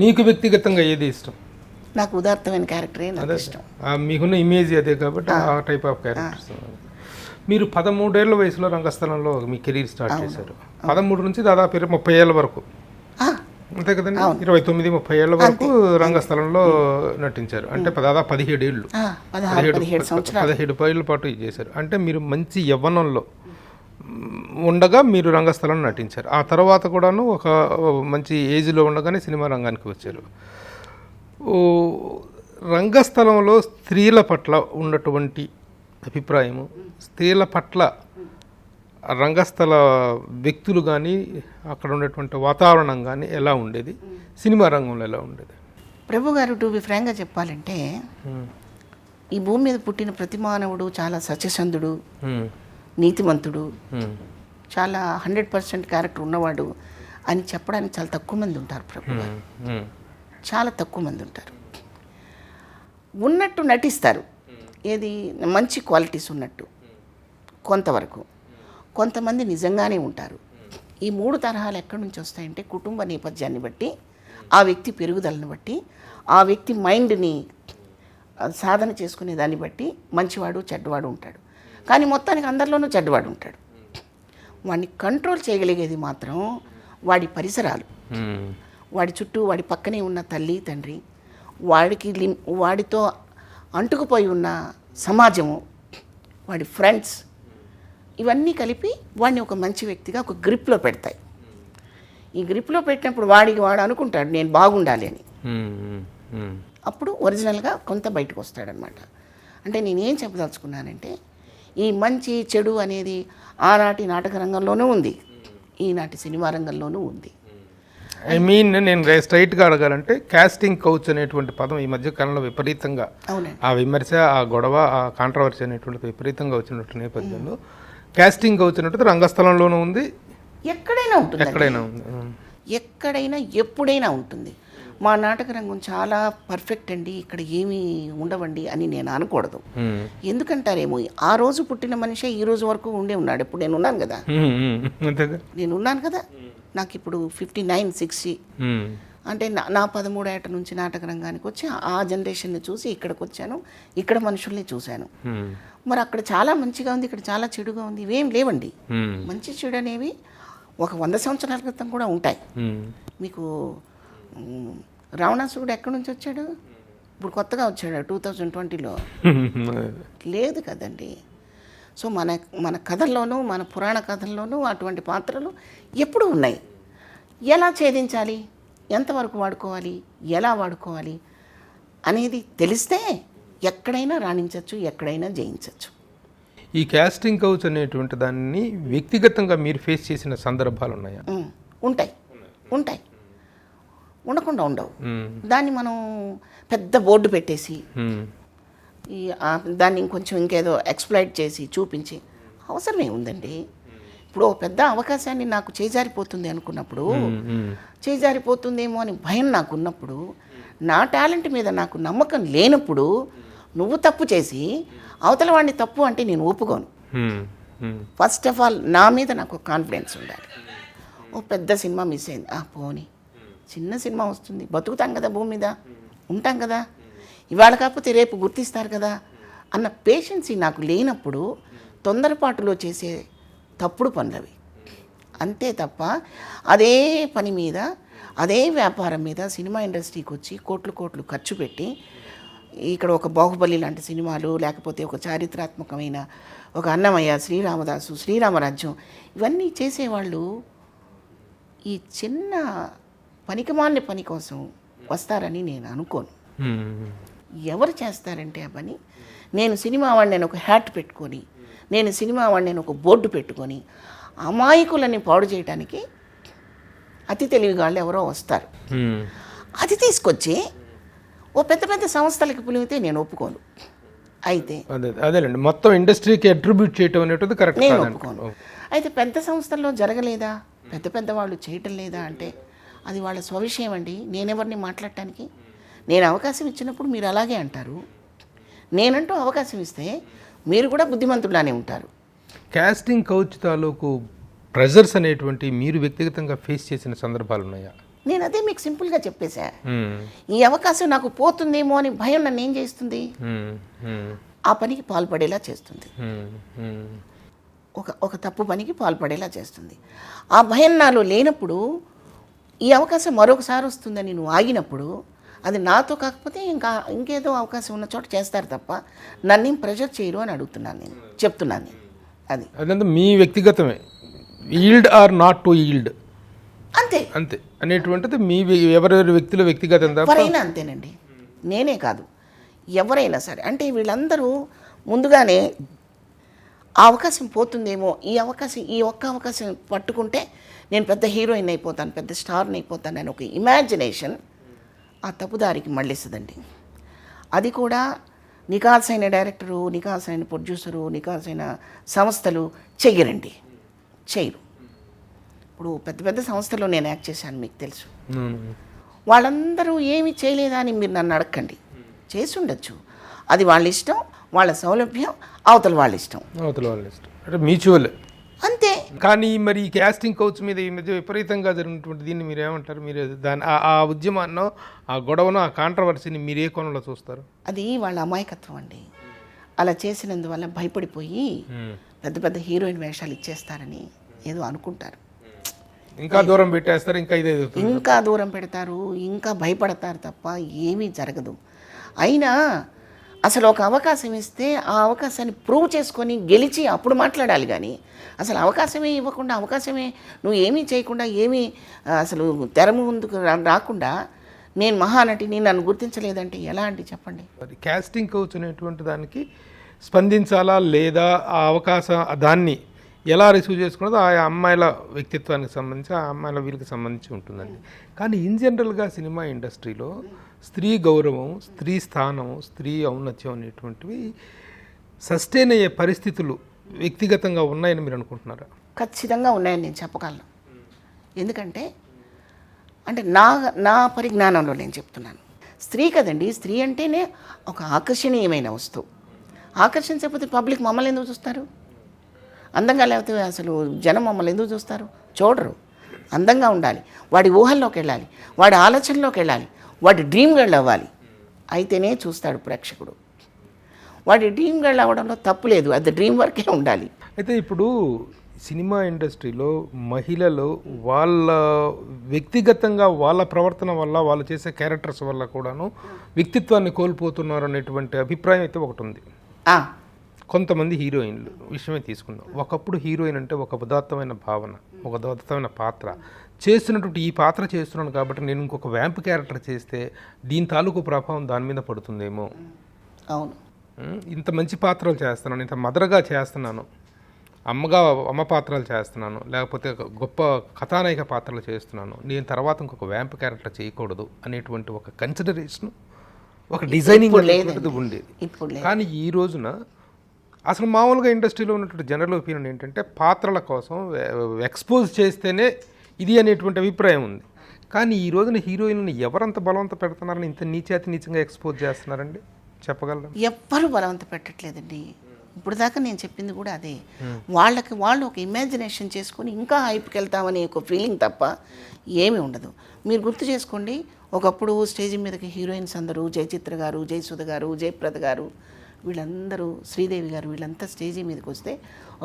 మీకు వ్యక్తిగతంగా ఏది ఇష్టం? నాకు ఉదాత్తమైన క్యారెక్టరే నాకు ఇష్టం. మీకున్న ఇమేజ్ అదే కాబట్టి ఆ టైప్ ఆఫ్ క్యారెక్టర్స్. మీరు 13 ఏళ్ల వయసులో రంగస్థలంలో మీ కెరీర్ స్టార్ట్ చేశారు. 13 నుంచి దాదాపు 30 ఏళ్ళ వరకు, అంతే కదండి? 29-30 ఏళ్ళ వరకు రంగస్థలంలో నటించారు. అంటే దాదాపు 17 ఏళ్ళు, 17 ఏళ్ళ పాటు ఇది చేశారు. అంటే మీరు మంచి యవ్వనంలో ఉండగా మీరు రంగస్థలంలో నటించారు. ఆ తర్వాత కూడాను ఒక మంచి ఏజ్లో ఉండగానే సినిమా రంగానికి వచ్చారు. రంగస్థలంలో స్త్రీల పట్ల ఉన్నటువంటి అభిప్రాయము, స్త్రీల పట్ల రంగస్థల వ్యక్తులు కానీ అక్కడ ఉన్నటువంటి వాతావరణం కానీ ఎలా ఉండేది, సినిమా రంగంలో ఎలా ఉండేది? ప్రభు గారు, టు బి ఫ్రాంక్గా చెప్పాలంటే ఈ భూమి మీద పుట్టిన ప్రతి మానవుడు చాలా సత్యసంధుడు, నీతిమంతుడు, చాలా 100% క్యారెక్టర్ ఉన్నవాడు అని చెప్పడానికి చాలా తక్కువ మంది ఉంటారు. ప్రభు గారు చాలా తక్కువ మంది ఉంటారు. ఉన్నట్టు నటిస్తారు, ఏది మంచి క్వాలిటీస్ ఉన్నట్టు కొంతవరకు. కొంతమంది నిజంగానే ఉంటారు. ఈ 3 తరహాలు ఎక్కడి నుంచి వస్తాయంటే కుటుంబ నేపథ్యాన్ని బట్టి, ఆ వ్యక్తి పెరుగుదలను బట్టి, ఆ వ్యక్తి మైండ్ని సాధన చేసుకునే దాన్ని బట్టి మంచివాడు చెడ్డవాడు ఉంటాడు. కానీ మొత్తానికి అందరిలోనూ చెడ్డవాడు ఉంటాడు. వాడిని కంట్రోల్ చేయగలిగేది మాత్రం వాడి పరిసరాలు, వాడి చుట్టూ, వాడి పక్కనే ఉన్న తల్లి తండ్రి, వాడితో అంటుకుపోయి ఉన్న సమాజము, వాడి ఫ్రెండ్స్, ఇవన్నీ కలిపి వాడిని ఒక మంచి వ్యక్తిగా ఒక గ్రిప్లో పెడతాయి. ఈ గ్రిప్లో పెట్టినప్పుడు వాడు అనుకుంటాడు నేను బాగుండాలి అని. అప్పుడు ఒరిజినల్గా కొంత బయటకు వస్తాడనమాట. అంటే నేనేం చెప్పదలుచుకున్నానంటే ఈ మంచి చెడు అనేది ఆనాటి నాటక రంగంలోనూ ఉంది, ఈనాటి సినిమా రంగంలోనూ ఉంది. నేను స్ట్రైట్గా అడగాలంటే కాస్టింగ్ కౌచ్ అనేటువంటి పదం ఈ మధ్య కాలంలో విపరీతంగా ఆ విమర్శ, ఆ గొడవ, ఆ కాంట్రవర్సీ అనేటువంటి విపరీతంగా వచ్చినట్టు నేపథ్యంలో కాస్టింగ్ కౌచ్ అనేటువంటి రంగస్థలంలోనూ ఉంది, ఎక్కడైనా ఉంటుంది, ఎక్కడైనా ఎప్పుడైనా ఉంటుంది. మా నాటక రంగం చాలా పర్ఫెక్ట్ అండి, ఇక్కడ ఏమీ ఉండవండి అని నేను అనకూడదు. ఎందుకంటారేమో ఆ రోజు పుట్టిన మనిషే ఈ రోజు వరకు ఉండే ఉన్నాడు. ఇప్పుడు నేను ఉన్నాను కదా, నాకు ఇప్పుడు 59, 60. అంటే నా 13 ఏట నుంచి నాటక రంగానికి వచ్చి ఆ జనరేషన్ని చూసి ఇక్కడికి వచ్చాను, ఇక్కడ మనుషుల్ని చూశాను. మరి అక్కడ చాలా మంచిగా ఉంది, ఇక్కడ చాలా చెడుగా ఉంది, ఇవేం లేవండి. మంచి చెడు అనేవి ఒక 100 సంవత్సరాల క్రితం కూడా ఉంటాయి. మీకు రావణాసురుడు ఎక్కడి నుంచి వచ్చాడు? ఇప్పుడు కొత్తగా వచ్చాడు 2020లో, లేదు కదండి. సో మన కథల్లోనూ, మన పురాణ కథల్లోనూ అటువంటి పాత్రలు ఎప్పుడూ ఉన్నాయి. ఎలా ఛేదించాలి, ఎంతవరకు వాడుకోవాలి, ఎలా వాడుకోవాలి అనేది తెలిస్తే ఎక్కడైనా రాణించవచ్చు, ఎక్కడైనా జయించవచ్చు. ఈ కాస్టింగ్ కౌచ్ అనేటువంటి దాన్ని వ్యక్తిగతంగా మీరు ఫేస్ చేసిన సందర్భాలు ఉన్నాయా? ఉంటాయి. ఉండకుండా ఉండవు. దాన్ని మనం పెద్ద బోర్డు పెట్టేసి దాన్ని ఇంకొంచెం ఇంకేదో ఎక్స్ప్లైట్ చేసి చూపించి అవసరమే ఉందండి. ఇప్పుడు ఒక పెద్ద అవకాశాన్ని నాకు చేజారిపోతుంది అనుకున్నప్పుడు, చేజారిపోతుందేమో అని భయం నాకు ఉన్నప్పుడు, నా టాలెంట్ మీద నాకు నమ్మకం లేనప్పుడు నువ్వు తప్పు చేసి అవతల వాడిని తప్పు అంటే నేను ఒప్పుకోను. ఫస్ట్ ఆఫ్ ఆల్ నా మీద నాకు కాన్ఫిడెన్స్ ఉండాలి. ఓ పెద్ద సినిమా మిస్ అయింది, పోనీ చిన్న సినిమా వస్తుంది, బతుకుతాం కదా, భూమి మీద ఉంటాం కదా, ఇవాళ కాకపోతే రేపు గుర్తిస్తారు కదా అన్న పేషెన్సీ నాకు లేనప్పుడు తొందరపాటులో చేసే తప్పుడు పనులవి. అంతే తప్ప అదే పని మీద, అదే వ్యాపారం మీద సినిమా ఇండస్ట్రీకి వచ్చి కోట్లు కోట్లు ఖర్చు పెట్టి ఇక్కడ ఒక బాహుబలి లాంటి సినిమాలు, లేకపోతే ఒక చారిత్రాత్మకమైన ఒక అన్నమయ్య, శ్రీరామదాసు, శ్రీరామరాజ్యం, ఇవన్నీ చేసేవాళ్ళు ఈ చిన్న పనికిమాలిన పని కోసం వస్తారని నేను అనుకోను. ఎవరు చేస్తారంటే ఆ పని, నేను సినిమా వాడిని నేను ఒక హ్యాట్ పెట్టుకొని, నేను సినిమా వాడిని నేను ఒక బోర్డు పెట్టుకొని అమాయకులని పాడు చేయడానికి అతి తెలివిగాళ్ళు ఎవరో వస్తారు. అది తీసుకొచ్చి ఓ పెద్ద పెద్ద సంస్థలకి పులిమితే నేను ఒప్పుకోను. అయితే అదేలేండి, మొత్తం ఇండస్ట్రీకి అట్రిబ్యూట్ చేయటం అనేటిది కరెక్ట్ నేను ఒప్పుకోను. అయితే పెద్ద సంస్థల్లో జరగలేదా, పెద్ద పెద్ద వాళ్ళు చేయటం లేదా అంటే అది వాళ్ళ స్వవిషయం అండి. నేనెవరిని మాట్లాడటానికి? నేను అవకాశం ఇచ్చినప్పుడు మీరు అలాగే అంటారు, నేనంటూ అవకాశం ఇస్తే మీరు కూడా బుద్ధిమంతులానే ఉంటారు. కాస్టింగ్ కౌచ్ తాలూకు ప్రెజర్స్ అనేటువంటి మీరు వ్యక్తిగతంగా ఫేస్ చేసిన సందర్భాలు ఉన్నాయా? నేను అదే మీకు సింపుల్గా చెప్పేశా. ఈ అవకాశం నాకు పోతుందేమో అని భయం నన్ను ఏం చేస్తుంది, ఆ పనికి పాల్పడేలా చేస్తుంది, ఒక తప్పు పనికి పాల్పడేలా చేస్తుంది. ఆ భయం నాలో లేనప్పుడు ఈ అవకాశం మరొకసారి వస్తుందని నువ్వు ఆగినప్పుడు అది నాతో కాకపోతే ఇంకేదో అవకాశం ఉన్న చోట చేస్తారు తప్ప నన్ను ప్రెషర్ చేయరు అని అడుగుతున్నాను, నేను చెప్తున్నాను. అది అదంతా మీ వ్యక్తిగతమే, yield or not to yield అంతే అంతే అనేటువంటిది మీ ఎవరెవరి వ్యక్తుల వ్యక్తిగతం. ఎవరైనా అంతేనండి, నేనే కాదు, ఎవరైనా సరే. అంటే వీళ్ళందరూ ముందుగానే ఆ అవకాశం పోతుందేమో, ఈ ఒక్క అవకాశం పట్టుకుంటే నేను పెద్ద హీరోయిన్ అయిపోతాను, పెద్ద స్టార్ని అయిపోతాను అని ఒక ఇమాజినేషన్ ఆ తప్పుదారికి మళ్ళిస్తుందండి. అది కూడా నికాల్సైన డైరెక్టరు, నికాల్సైన ప్రొడ్యూసరు, నికాల్సైన సంస్థలు చెయ్యరండి, చేయరు. ఇప్పుడు పెద్ద పెద్ద సంస్థల్లో నేను యాక్ట్ చేశాను, మీకు తెలుసు. వాళ్ళందరూ ఏమీ చేయలేదా అని మీరు నన్ను అడగండి, చేసి ఉండొచ్చు. అది వాళ్ళ ఇష్టం, వాళ్ళ సౌలభ్యం, అవతల వాళ్ళ ఇష్టం, అంటే మ్యూచువల్ అంతే. కానీ మరి ఈ కాస్టింగ్ కౌచ్ మీద ఈ మధ్య విపరీతంగా జరిగినటువంటి దీన్ని మీరు ఏమంటారు? మీరు దాని ఆ ఉద్యమాన్నో, ఆ గొడవనో, ఆ కాంట్రవర్సీని మీరు ఏ కోణంలో చూస్తారు? అది వాళ్ళ అమాయకత్వం అండి. అలా చేసినందువల్ల భయపడిపోయి పెద్ద పెద్ద హీరోయిన్ వేషాలు ఇచ్చేస్తారని ఏదో అనుకుంటారు, ఇంకా దూరం పెట్టేస్తారు, ఇంకా దూరం పెడతారు, ఇంకా భయపడతారు తప్ప ఏమీ జరగదు. అయినా అసలు ఒక అవకాశం ఇస్తే ఆ అవకాశాన్ని ప్రూవ్ చేసుకొని గెలిచి అప్పుడు మాట్లాడాలి. కానీ అసలు అవకాశమే ఇవ్వకుండా, అవకాశమే నువ్వు ఏమీ చేయకుండా, ఏమీ అసలు తెర ముందుకు రాకుండా నేను మహానటిని, నన్ను గుర్తించలేదంటే ఎలా అండి చెప్పండి? కాస్టింగ్ కౌచ్ అనేటువంటి దానికి స్పందించాలా లేదా, ఆ అవకాశం దాన్ని ఎలా రిసీవ్ చేసుకున్నదో ఆ అమ్మాయిల వ్యక్తిత్వానికి సంబంధించి, ఆ అమ్మాయిల వీళ్ళకి సంబంధించి ఉంటుందండి. కానీ ఇన్ జనరల్గా సినిమా ఇండస్ట్రీలో స్త్రీ గౌరవం, స్త్రీ స్థానం, స్త్రీ ఔన్నత్యం అనేటువంటివి సస్టైన్ అయ్యే పరిస్థితులు వ్యక్తిగతంగా ఉన్నాయని మీరు అనుకుంటున్నారా? ఖచ్చితంగా ఉన్నాయని నేను చెప్పగలను. ఎందుకంటే నా పరిజ్ఞానంలో నేను చెప్తున్నాను. స్త్రీ కదండి, స్త్రీ అంటేనే ఒక ఆకర్షణీయమైన వస్తువు. ఆకర్షించకపోతే పబ్లిక్ మమ్మల్ని ఎందుకు చూస్తారు? అందంగా లేకపోతే అసలు జనం మమ్మల్ని ఎందుకు చూస్తారు? చూడరు. అందంగా ఉండాలి, వాడి ఊహల్లోకి వెళ్ళాలి, వాడి ఆలోచనలోకి వెళ్ళాలి, వాడి డ్రీమ్ గర్ల్ అవ్వాలి, అయితేనే చూస్తాడు ప్రేక్షకుడు. వాడి డ్రీమ్ గర్ల్ అవ్వడంలో తప్పు లేదు, అది డ్రీమ్ వర్కే ఉండాలి. అయితే ఇప్పుడు సినిమా ఇండస్ట్రీలో మహిళలు వాళ్ళ వ్యక్తిగతంగా వాళ్ళ ప్రవర్తన వల్ల, వాళ్ళు చేసే క్యారెక్టర్స్ వల్ల కూడాను వ్యక్తిత్వాన్ని కోల్పోతున్నారు అనేటువంటి అభిప్రాయం అయితే ఒకటి ఉంది. కొంతమంది హీరోయిన్లు విషయమే తీసుకుందాం. ఒకప్పుడు హీరోయిన్ అంటే ఒక ఉదాత్తమైన భావన, ఒక ఉదాత్తమైన పాత్ర చేస్తున్నటువంటి, ఈ పాత్ర చేస్తున్నాను కాబట్టి నేను ఇంకొక వ్యాంప్ క్యారెక్టర్ చేస్తే దీని తాలూకు ప్రభావం దాని మీద పడుతుందేమో. అవును, ఇంత మంచి పాత్రలు చేస్తున్నాను, ఇంత మదర్గా చేస్తున్నాను, అమ్మ పాత్రలు చేస్తున్నాను, లేకపోతే ఒక గొప్ప కథానాయక పాత్రలు చేస్తున్నాను, నేను తర్వాత ఇంకొక వ్యాంప్ క్యారెక్టర్ చేయకూడదు అనేటువంటి ఒక కన్సిడరేషన్, ఒక డిజైనింగ్ అనేటువంటిది ఉండేది. కానీ ఈ రోజున అసలు మామూలుగా ఇండస్ట్రీలో ఉన్నటువంటి జనరల్ ఒపీనియన్ ఏంటంటే పాత్రల కోసం ఎక్స్పోజ్ చేస్తేనే ఇది అనేటువంటి అభిప్రాయం ఉంది. కానీ ఈ రోజున హీరోయిన్లను ఎవరంత బలవంత పెడుతున్నారని ఇంత నీచంగా ఎక్స్పోజ్ చేస్తున్నారండి, చెప్పగలరు? ఎవ్వరు బలవంత పెట్టట్లేదండి. ఇప్పుడు దాకా నేను చెప్పింది కూడా అదే. వాళ్ళు ఒక ఇమాజినేషన్ చేసుకొని ఇంకా హైప్కి వెళ్తామనే ఒక ఫీలింగ్ తప్ప ఏమీ ఉండదు. మీరు గుర్తు చేసుకోండి, ఒకప్పుడు స్టేజ్ మీదకి హీరోయిన్స్ అందరూ జయచిత్ర గారు, జయసుధ గారు, జయప్రద గారు, వీళ్ళందరూ, శ్రీదేవి గారు, వీళ్ళంతా స్టేజీ మీదకి వస్తే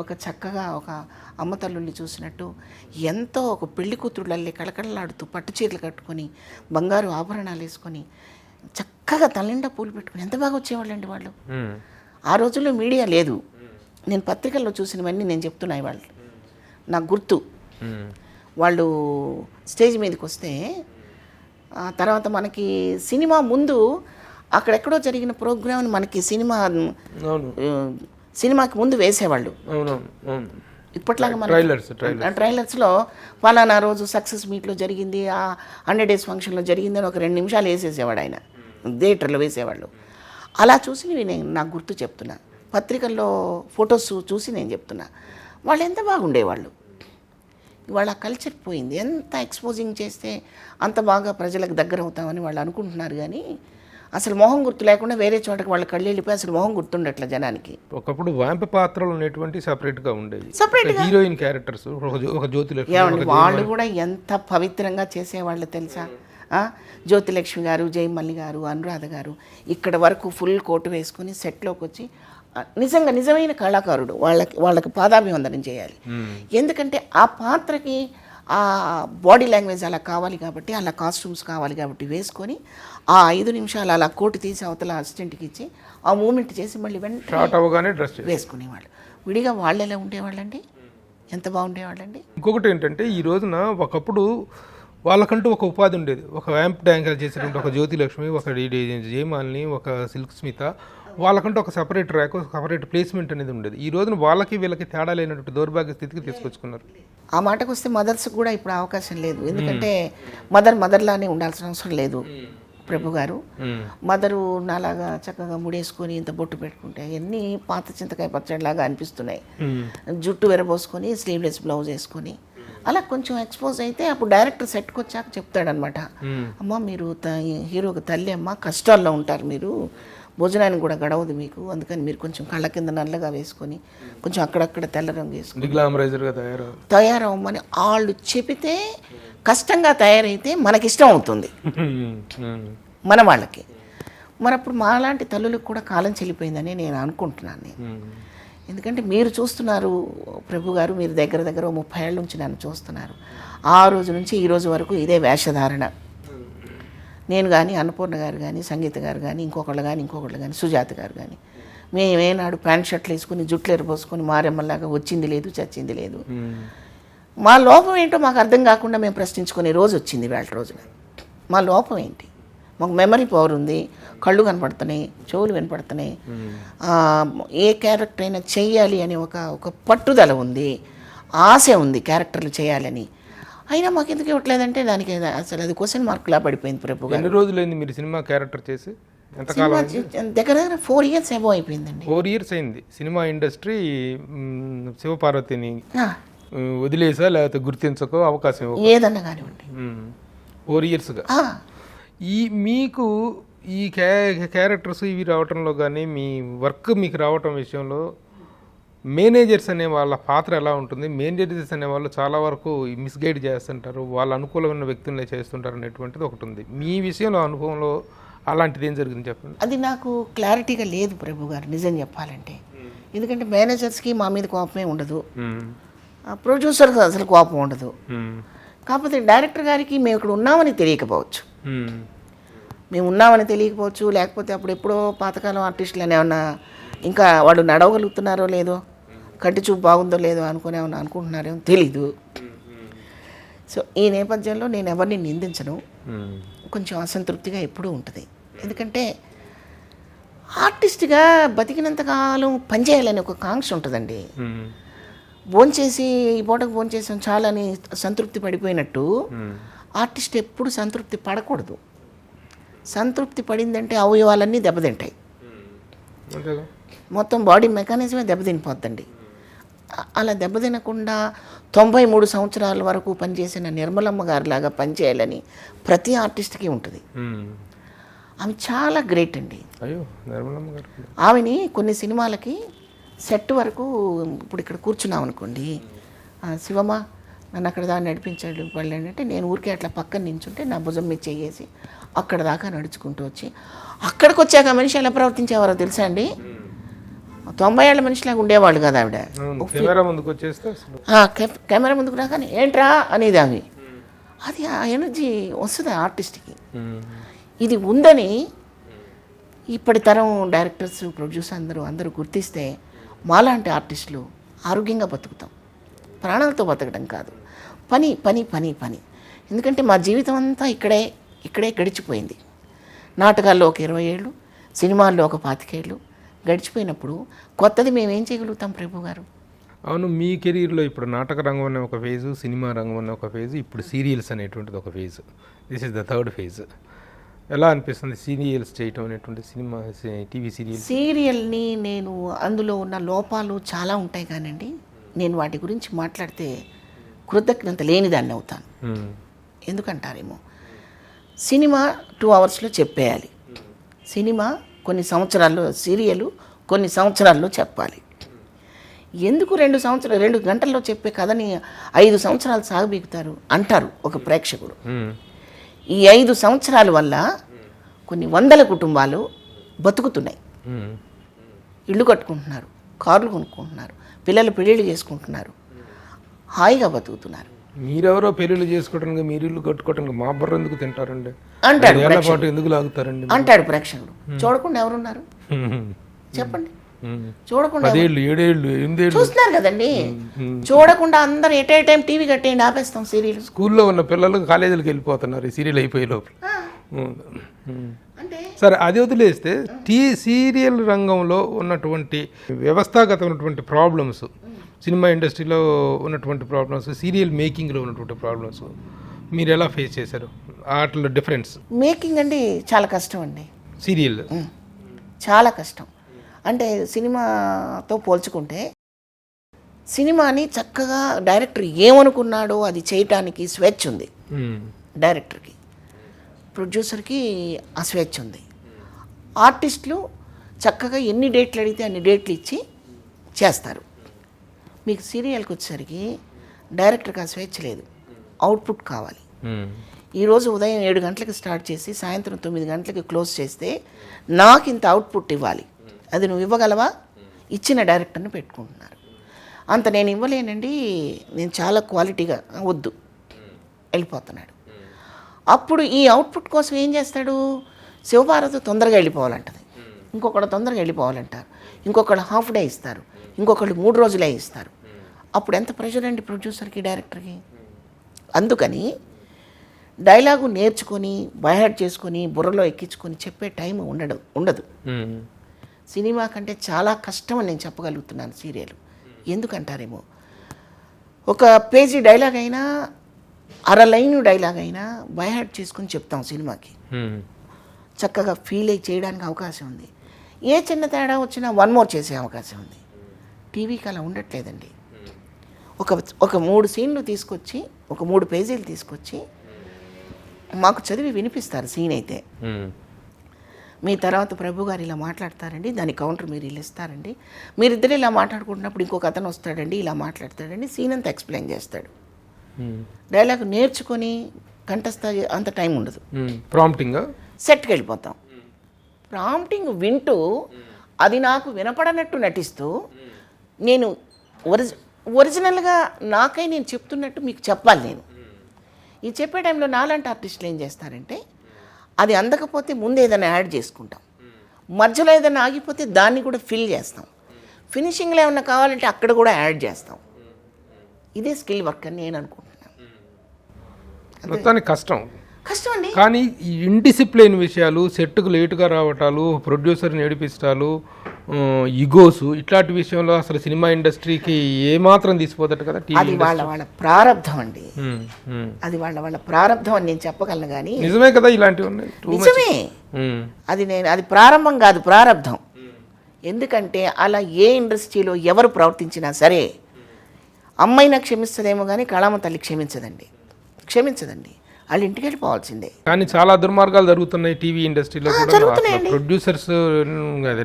ఒక చక్కగా ఒక అమ్మ తల్లుల్ని చూసినట్టు ఎంతో ఒక పెళ్లి కూతురులల్లి కళకళలాడుతూ పట్టు చీరలు కట్టుకొని బంగారు ఆభరణాలు వేసుకొని చక్కగా తలనిండా పూలు పెట్టుకుని ఎంత బాగా వచ్చేవాళ్ళండి వాళ్ళు. ఆ రోజుల్లో మీడియా లేదు. నేను పత్రికల్లో చూసినవన్నీ నేను చెప్తున్నాయి. వాళ్ళు నాకు గుర్తు. వాళ్ళు స్టేజ్ మీదకి వస్తే తర్వాత మనకి సినిమా ముందు అక్కడెక్కడో జరిగిన ప్రోగ్రామ్ని మనకి సినిమాకి ముందు వేసేవాళ్ళు. ఇప్పట్లాగా మన ట్రైలర్స్లో ఫలానా రోజు సక్సెస్ మీట్లో జరిగింది, 100 days ఫంక్షన్లో జరిగింది అని ఒక 2 నిమిషాలు వేసేసేవాడు ఆయన, థియేటర్లో వేసేవాళ్ళు. అలా చూసి నేను నాకు గుర్తు చెప్తున్నా. పత్రికల్లో ఫొటోస్ చూసి నేను చెప్తున్నా. వాళ్ళు ఎంత బాగుండేవాళ్ళు. ఇవాళ కల్చర్ పోయింది. ఎంత ఎక్స్పోజింగ్ చేస్తే అంత బాగా ప్రజలకు దగ్గర అవుతామని వాళ్ళు అనుకుంటున్నారు. కానీ అసలు మొహం గుర్తు లేకుండా వేరే చోటకి వాళ్ళ కళ్ళు వెళ్ళిపోయి అసలు మొహం గుర్తుండట్ల జనానికి. ఒకప్పుడు వ్యాంప్ పాత్రలు అనేటువంటి సపరేట్గా ఉండేవి, సపరేట్గా హీరోయిన్ క్యారెక్టర్స్, ఒక జ్యోతిలక్ష్మి. వాళ్ళు కూడా ఎంత పవిత్రంగా చేసేవాళ్ళు తెలుసా. జ్యోతిలక్ష్మి గారు, జయమల్లి గారు, అనురాధ గారు ఇక్కడ వరకు ఫుల్ కోటు వేసుకొని సెట్లోకి వచ్చి నిజమైన కళాకారుడు. వాళ్ళకి పాదాభివందనం చేయాలి. ఎందుకంటే ఆ పాత్రకి ఆ బాడీ లాంగ్వేజ్ అలా కావాలి కాబట్టి, అలా కాస్ట్యూమ్స్ కావాలి కాబట్టి వేసుకొని ఆ 5 నిమిషాలు అలా కోటు తీసి అవతల అసిస్టెంట్కి ఇచ్చి ఆ మూమెంట్ చేసి మళ్ళీ వెంటనే డ్రెస్ వేసుకునేవాళ్ళు. విడిగా వాళ్ళు ఎలా ఉండేవాళ్ళండి, ఎంత బాగుండేవాళ్ళండి. ఇంకొకటి ఏంటంటే ఈ రోజున ఒకప్పుడు వాళ్ళకంటూ ఒక ఉపాధి ఉండేది. ఒక వ్యాంప్ డ్యాంకర్ చేసినటువంటి ఒక జ్యోతిలక్ష్మి, ఒక జయమాలిని, ఒక సిల్క్ స్మిత, వాళ్ళకంటూ ఒక సపరేట్ ర్యాక్, ఒక సపరేట్ ప్లేస్మెంట్ అనేది ఉండేది. ఈ రోజున వాళ్ళకి వీళ్ళకి తేడా లేనటువంటి దౌర్భాగ్య స్థితికి తీసుకొచ్చుకున్నారు. ఆ మాటకు వస్తే మదర్స్ కూడా ఇప్పుడు అవకాశం లేదు. ఎందుకంటే మదర్లానే ఉండాల్సిన అవసరం లేదు. ప్రభు గారు మదరు నాలాగా చక్కగా ముడేసుకొని ఇంత బొట్టు పెట్టుకుంటే ఎన్ని పాత చింతకాయ పచ్చడిలాగా అనిపిస్తున్నాయి. జుట్టు వెరబోసుకొని స్లీవ్లెస్ బ్లౌజ్ వేసుకొని అలా కొంచెం ఎక్స్పోజ్ అయితే అప్పుడు డైరెక్టర్ సెట్కి వచ్చాక చెప్తాడనమాట, అమ్మ మీరు హీరోకి తల్లి అమ్మ, కష్టాల్లో ఉంటారు మీరు, భోజనానికి కూడా గడవదు మీకు, అందుకని మీరు కొంచెం కళ్ళ కింద నల్లగా వేసుకొని కొంచెం అక్కడక్కడ తెల్ల రంగు వేసుకొని తయారవ్వమని వాళ్ళు చెబితే కష్టంగా తయారైతే మనకిష్టం అవుతుంది మన వాళ్ళకి. మరి అప్పుడు మాలాంటి తల్లులకు కూడా కాలం చెల్లిపోయిందని నేను అనుకుంటున్నాను. ఎందుకంటే మీరు చూస్తున్నారు ప్రభు గారు, మీరు దగ్గర 30 ఏళ్ళ నుంచి నన్ను చూస్తున్నారు. ఆ రోజు నుంచి ఈ రోజు వరకు ఇదే వేషధారణ. నేను కానీ, అన్నపూర్ణ గారు కానీ, సంగీత గారు కానీ, ఇంకొకళ్ళు కానీ, సుజాత గారు కానీ, మేమేనాడు ప్యాంట్ షర్ట్లు వేసుకుని జుట్లు ఎరబోసుకొని మారెమ్మలాగా వచ్చింది లేదు, చచ్చింది లేదు. మా లోపం ఏంటో మాకు అర్థం కాకుండా మేము ప్రశ్నించుకునే రోజు వచ్చింది వేళ రోజున. మా లోపం ఏంటి? మాకు మెమరీ పవర్ ఉంది, కళ్ళు కనపడుతున్నాయి, చెవులు వినపడుతున్నాయి, ఏ క్యారెక్టర్ అయినా చెయ్యాలి అని ఒక పట్టుదల ఉంది, ఆశ ఉంది క్యారెక్టర్లు చేయాలని. అయినా మాకు ఎందుకు ఇవ్వట్లేదంటే దానికి అసలు అది క్వశ్చన్ మార్కులా పడిపోయింది. ప్రభు గారు, ఎన్ని రోజులైంది మీరు సినిమా క్యారెక్టర్ చేసి? దగ్గర 4 years ఏమో అయిపోయిందండి. 4 years అయింది. సినిమా ఇండస్ట్రీ శివపార్వతిని వదిలేసా లేకపోతే గుర్తించకో అవకాశం ఏదన్నా కానివ్వండి 4 yearsగా మీకు ఈ క్యారెక్టర్స్ ఇవి రావటంలో కానీ మీ వర్క్ మీకు రావటం విషయంలో మేనేజర్స్ అనే వాళ్ళ పాత్ర ఎలా ఉంటుంది? మేనేజర్స్ అనే వాళ్ళు చాలా వరకు మిస్గైడ్ చేస్తుంటారు, వాళ్ళ అనుకూలమైన వ్యక్తులనే చేస్తుంటారు అనేటువంటిది ఒకటి ఉంది. మీ విషయంలో అనుభవంలో అలాంటిది ఏం జరిగింది చెప్పండి. అది నాకు క్లారిటీగా లేదు ప్రభు గారు, నిజం చెప్పాలంటే. ఎందుకంటే మేనేజర్స్కి మా మీద కోపమే ఉండదు, ప్రొడ్యూసర్కి అసలు కోపం ఉండదు. కాకపోతే డైరెక్టర్ గారికి మేము ఇక్కడ ఉన్నామని తెలియకపోవచ్చు, లేకపోతే అప్పుడు ఎప్పుడో పాతకాలం ఆర్టిస్టులు ఏమన్నా ఇంకా వాడు నడవగలుగుతున్నారో లేదో, కంటి చూపు బాగుందో లేదో అనుకుని ఏమన్నా అనుకుంటున్నారేమో తెలీదు. సో ఈ నేపథ్యంలో నేను ఎవరిని నిందించను. కొంచెం అసంతృప్తిగా ఎప్పుడూ ఉంటుంది. ఎందుకంటే ఆర్టిస్ట్గా బతికినంతకాలం పనిచేయాలని ఒక కాంక్ష ఉంటుందండి. భోంచేసి ఈ పూటకు భోంచేసాం చాలా అని సంతృప్తి పడిపోయినట్టు ఆర్టిస్ట్ ఎప్పుడు సంతృప్తి పడకూడదు. సంతృప్తి పడిందంటే అవయవాలన్నీ దెబ్బతింటాయి, మొత్తం బాడీ మెకానిజమే దెబ్బతినిపోద్దండి. అలా దెబ్బతినకుండా 93 సంవత్సరాల వరకు పనిచేసిన నిర్మలమ్మ గారిలాగా పనిచేయాలని ప్రతి ఆర్టిస్ట్కి ఉంటుంది. ఆమె చాలా గ్రేట్ అండి. ఆమెని కొన్ని సినిమాలకి సెట్ వరకు, ఇప్పుడు ఇక్కడ కూర్చున్నాం అనుకోండి, శివమ్మ నన్ను అక్కడ దాకా నడిపించాడు వాళ్ళు అంటే నేను ఊరికే అట్లా పక్కన నించుంటే నా భుజం మీద చేసి అక్కడ దాకా నడుచుకుంటూ వచ్చి అక్కడికి వచ్చాక మనిషి ఎలా ప్రవర్తించేవారో తెలుసా అండి? 90 ఏళ్ళ మనిషిలాగా ఉండేవాళ్ళు కదా ఆవిడ. కెమెరా ముందుకు రాగానే ఏంట్రా అనేది ఆమె. అది ఆ ఎనర్జీ వస్తుంది ఆర్టిస్ట్కి. ఇది ఉందని ఇప్పటి తరం డైరెక్టర్స్, ప్రొడ్యూసర్ అందరూ గుర్తిస్తే మాలాంటి ఆర్టిస్టులు ఆరోగ్యంగా బతుకుతాం. ప్రాణాలతో బతకడం కాదు, పని పని పని పని. ఎందుకంటే మా జీవితం అంతా ఇక్కడే గడిచిపోయింది. నాటకాల్లో ఒక 20 ఏళ్ళు, సినిమాల్లో ఒక 25 ఏళ్ళు గడిచిపోయినప్పుడు కొత్తది మేము ఏం చేయగలుగుతాం ప్రభు గారు? అవును, మీ కెరీర్లో ఇప్పుడు నాటక రంగం అనే ఒక ఫేజు, సినిమా రంగం అనే ఒక ఫేజు, ఇప్పుడు సీరియల్స్ అనేటువంటిది ఒక phase. This is the third phase. ఎలా అనిపిస్తుంది సీరియల్స్ చేయటం అనేటువంటి సినిమా టీవీ సీరియల్ని? నేను అందులో ఉన్న లోపాలు చాలా ఉంటాయి కానండి, నేను వాటి గురించి మాట్లాడితే కృతజ్ఞత లేనిదాన్ని అవుతాను. ఎందుకంటారేమో, సినిమా 2 అవర్స్లో చెప్పేయాలి, సినిమా కొన్ని సంవత్సరాల్లో, సీరియల్ కొన్ని సంవత్సరాల్లో చెప్పాలి. ఎందుకు 2 గంటల్లో చెప్పే కథని 5 సంవత్సరాలు సాగబీకుతారు అంటారు ఒక ప్రేక్షకుడు. ఈ 5 సంవత్సరాల వల్ల కొన్ని వందల కుటుంబాలు బతుకుతున్నాయి. ఇళ్ళు కట్టుకుంటున్నారు, కార్లు కొనుక్కుంటున్నారు, పిల్లలు పెళ్ళిళ్ళు చేసుకుంటున్నారు, హాయిగా బతుకుతున్నారు. మీరెవరో పెళ్ళిళ్ళు చేసుకోవడానికి, మీరు ఇల్లు కట్టుకోవడానికి మా బుర్ర ఎందుకు తింటారండి అంటాడు, ఎందుకు లాగుతారండి అంటాడు ప్రేక్షకుడు. చూడకుండా ఎవరున్నారు చెప్పండి? చూడకుండా 10 ఏళ్ళు 8 ఏళ్ళు చూస్తున్నారు కదండి. చూడకుండా అందరు ఎట్ ఏ టైం టీవీ కట్టేయండి, ఆపేస్తాం సీరియల్. స్కూల్లో ఉన్న పిల్లలు కాలేజీలకు వెళ్ళిపోతున్నారు ఈ సీరియల్ అయిపోయే లోపల. సరే, అది వదిలేస్తే సీరియల్ రంగంలో ఉన్నటువంటి వ్యవస్థాగతమైనటువంటి ప్రాబ్లమ్స్, సినిమా ఇండస్ట్రీలో ఉన్నటువంటి ప్రాబ్లమ్స్, సీరియల్ మేకింగ్లో ఉన్నటువంటి ప్రాబ్లమ్స్ మీరు ఎలా ఫేస్ చేశారు? వాటిలో డిఫరెన్స్. మేకింగ్ అండి చాలా కష్టం అండి. సీరియల్ చాలా కష్టం. అంటే సినిమాతో పోల్చుకుంటే సినిమాని చక్కగా డైరెక్టర్ ఏమనుకున్నాడో అది చేయటానికి స్వేచ్ఛ ఉంది డైరెక్టర్కి, ప్రొడ్యూసర్కి ఆ స్వేచ్ఛ ఉంది. ఆర్టిస్టులు చక్కగా ఎన్ని డేట్లు అడిగితే అన్ని డేట్లు ఇచ్చి చేస్తారు. మీకు సీరియల్కి వచ్చేసరికి డైరెక్టర్కి ఆ స్వేచ్ఛ లేదు, అవుట్పుట్ కావాలి. ఈరోజు ఉదయం 7 గంటలకు స్టార్ట్ చేసి సాయంత్రం 9 గంటలకి క్లోజ్ చేస్తే నాకు ఇంత అవుట్పుట్ ఇవ్వాలి, అది నువ్వు ఇవ్వగలవా? ఇచ్చిన డైరెక్టర్ని పెట్టుకుంటున్నారు. అంత నేను ఇవ్వలేనండి, నేను చాలా క్వాలిటీగా వద్దు వెళ్ళిపోతున్నాడు. అప్పుడు ఈ అవుట్పుట్ కోసం ఏం చేస్తాడు? శివభారతి తొందరగా వెళ్ళిపోవాలంటది, ఇంకొకళ్ళు తొందరగా వెళ్ళిపోవాలంటారు, ఇంకొకళ్ళు హాఫ్ డే ఇస్తారు, ఇంకొకళ్ళు 3 రోజులే ఇస్తారు. అప్పుడు ఎంత ప్రెషర్ అండి ప్రొడ్యూసర్కి, డైరెక్టర్కి. అందుకని డైలాగు నేర్చుకొని బైహార్ట్ చేసుకొని బుర్రలో ఎక్కించుకొని చెప్పే టైం ఉండదు. సినిమా కంటే చాలా కష్టం అని నేను చెప్పగలుగుతున్నాను సీరియల్. ఎందుకంటారేమో, ఒక పేజీ డైలాగ్ అయినా, అరలైన్ డైలాగ్ అయినా బైహార్ట్ చేసుకొని చెప్తాం సినిమాకి, చక్కగా ఫీల్ అయ్యి చేయడానికి అవకాశం ఉంది. ఏ చిన్న తేడా వచ్చినా 1 మోర్ చేసే అవకాశం ఉంది. టీవీకి అలా ఉండట్లేదండి. ఒక 3 సీన్లు తీసుకొచ్చి, ఒక 3 పేజీలు తీసుకొచ్చి మాకు చదివి వినిపిస్తారు సీన్ అయితే. మీ తర్వాత ప్రభు గారు ఇలా మాట్లాడతారండి, దాని కౌంటర్ మీరు ఇలా ఇస్తారండి, మీరిద్దరు ఇలా మాట్లాడుకుంటున్నప్పుడు ఇంకొక అతను వస్తాడండి, ఇలా మాట్లాడతాడండి, సీన్ అంతా ఎక్స్ప్లెయిన్ చేస్తాడు. డైలాగ్ నేర్చుకొని కంఠస్థ అంత టైం ఉండదు. ప్రాంప్టింగ్ సెట్కి వెళ్ళిపోతాం. ప్రాంప్టింగ్ వింటూ అది నాకు వినపడనట్టు నటిస్తూ నేను ఒరిజినల్గా నాకై నేను చెప్తున్నట్టు మీకు చెప్పాలి. నేను ఈ చెప్పే టైంలో నాలాంటి ఆర్టిస్టులు ఏం చేస్తారంటే, అది అందకపోతే ముందు ఏదైనా యాడ్ చేసుకుంటాం, మధ్యలో ఏదైనా ఆగిపోతే దాన్ని కూడా ఫిల్ చేస్తాం, ఫినిషింగ్లో ఏమన్నా కావాలంటే అక్కడ కూడా యాడ్ చేస్తాం. ఇదే స్కిల్ వర్క్ అని నేను అనుకుంటున్నాను. మొత్తానికి కష్టం అండి. కానీ ఈ ఇండిసిప్లిన్ విషయాలు, సెట్కు లేటుగా రావటాలు, ప్రొడ్యూసర్ని ఏడిపించటాలు, ఇగోస్ ఇట్లాంటి విషయంలో అసలు సినిమా ఇండస్ట్రీకి ఏమాత్రం తీసిపోతాడు కదా టీవీ అది వాళ్ళ ప్రారంధం అండి. అది వాళ్ళ ప్రారంధం అని నేను చెప్పగలను కానీ నిజమే కదా ఇలాంటివి ఉన్నాయి. నిజమే. అది ప్రారంభం కాదు, ప్రారంధం. ఎందుకంటే అలా ఏ ఇండస్ట్రీలో ఎవరు ప్రవర్తించినా సరే అమ్మాయినా క్షమిస్తుందేమో కానీ కళామ తల్లి క్షమించదండి. వాళ్ళు ఇంటికి వెళ్ళిపోవాల్సిందే. కానీ చాలా దుర్మార్గాలు జరుగుతున్నాయి టీవీ ఇండస్ట్రీలో కూడా. ప్రొడ్యూసర్స్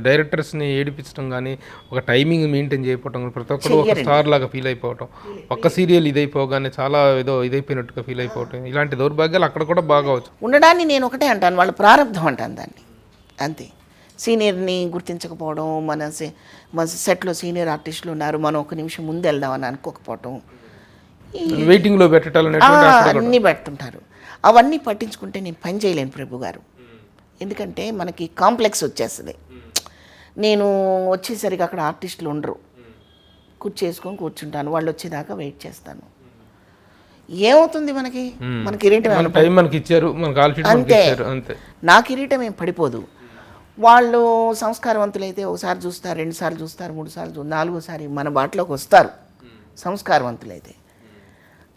డైరెక్టర్స్ని ఏడిపించడం కానీ, ఒక టైమింగ్ మెయింటైన్ చేయకపోవడం, ప్రతి ఒక్కరు ఒక స్టార్ లాగా ఫీల్ అయిపోవటం, ఒక్క సీరియల్ ఇదైపోగానే చాలా ఏదో ఇదైపోయినట్టుగా ఫీల్ అయిపోవటం, ఇలాంటి దౌర్భాగ్యాలు అక్కడ కూడా బాగా వచ్చు. ఉండడాన్ని నేను ఒకటే అంటాను, వాళ్ళ ప్రారంభం అంటాను దాన్ని, అంతే. సీనియర్ని గుర్తించకపోవడం, మన సెట్లో సీనియర్ ఆర్టిస్టులు ఉన్నారు, మనం ఒక నిమిషం ముందు వెళ్దామని అనుకోకపోవటం, వెయిటింగ్లో పెట్టాలని అన్నీ పెడుతుంటారు. అవన్నీ పట్టించుకుంటే నేను పని చేయలేను ప్రభు గారు. ఎందుకంటే మనకి కాంప్లెక్స్ వచ్చేస్తుంది. నేను వచ్చేసరికి అక్కడ ఆర్టిస్టులు ఉండరు, కూర్చేసుకొని కూర్చుంటాను, వాళ్ళు వచ్చేదాకా వెయిట్ చేస్తాను. ఏమవుతుంది మన కిరీటం ఇచ్చారు, అంతే. నా కిరీటం ఏం పడిపోదు. వాళ్ళు సంస్కారవంతులైతే ఒకసారి చూస్తారు, 2 సార్లు చూస్తారు, 3 సార్లు చూస్తారు, 4సారి మన బాటలోకి వస్తారు సంస్కారవంతులైతే.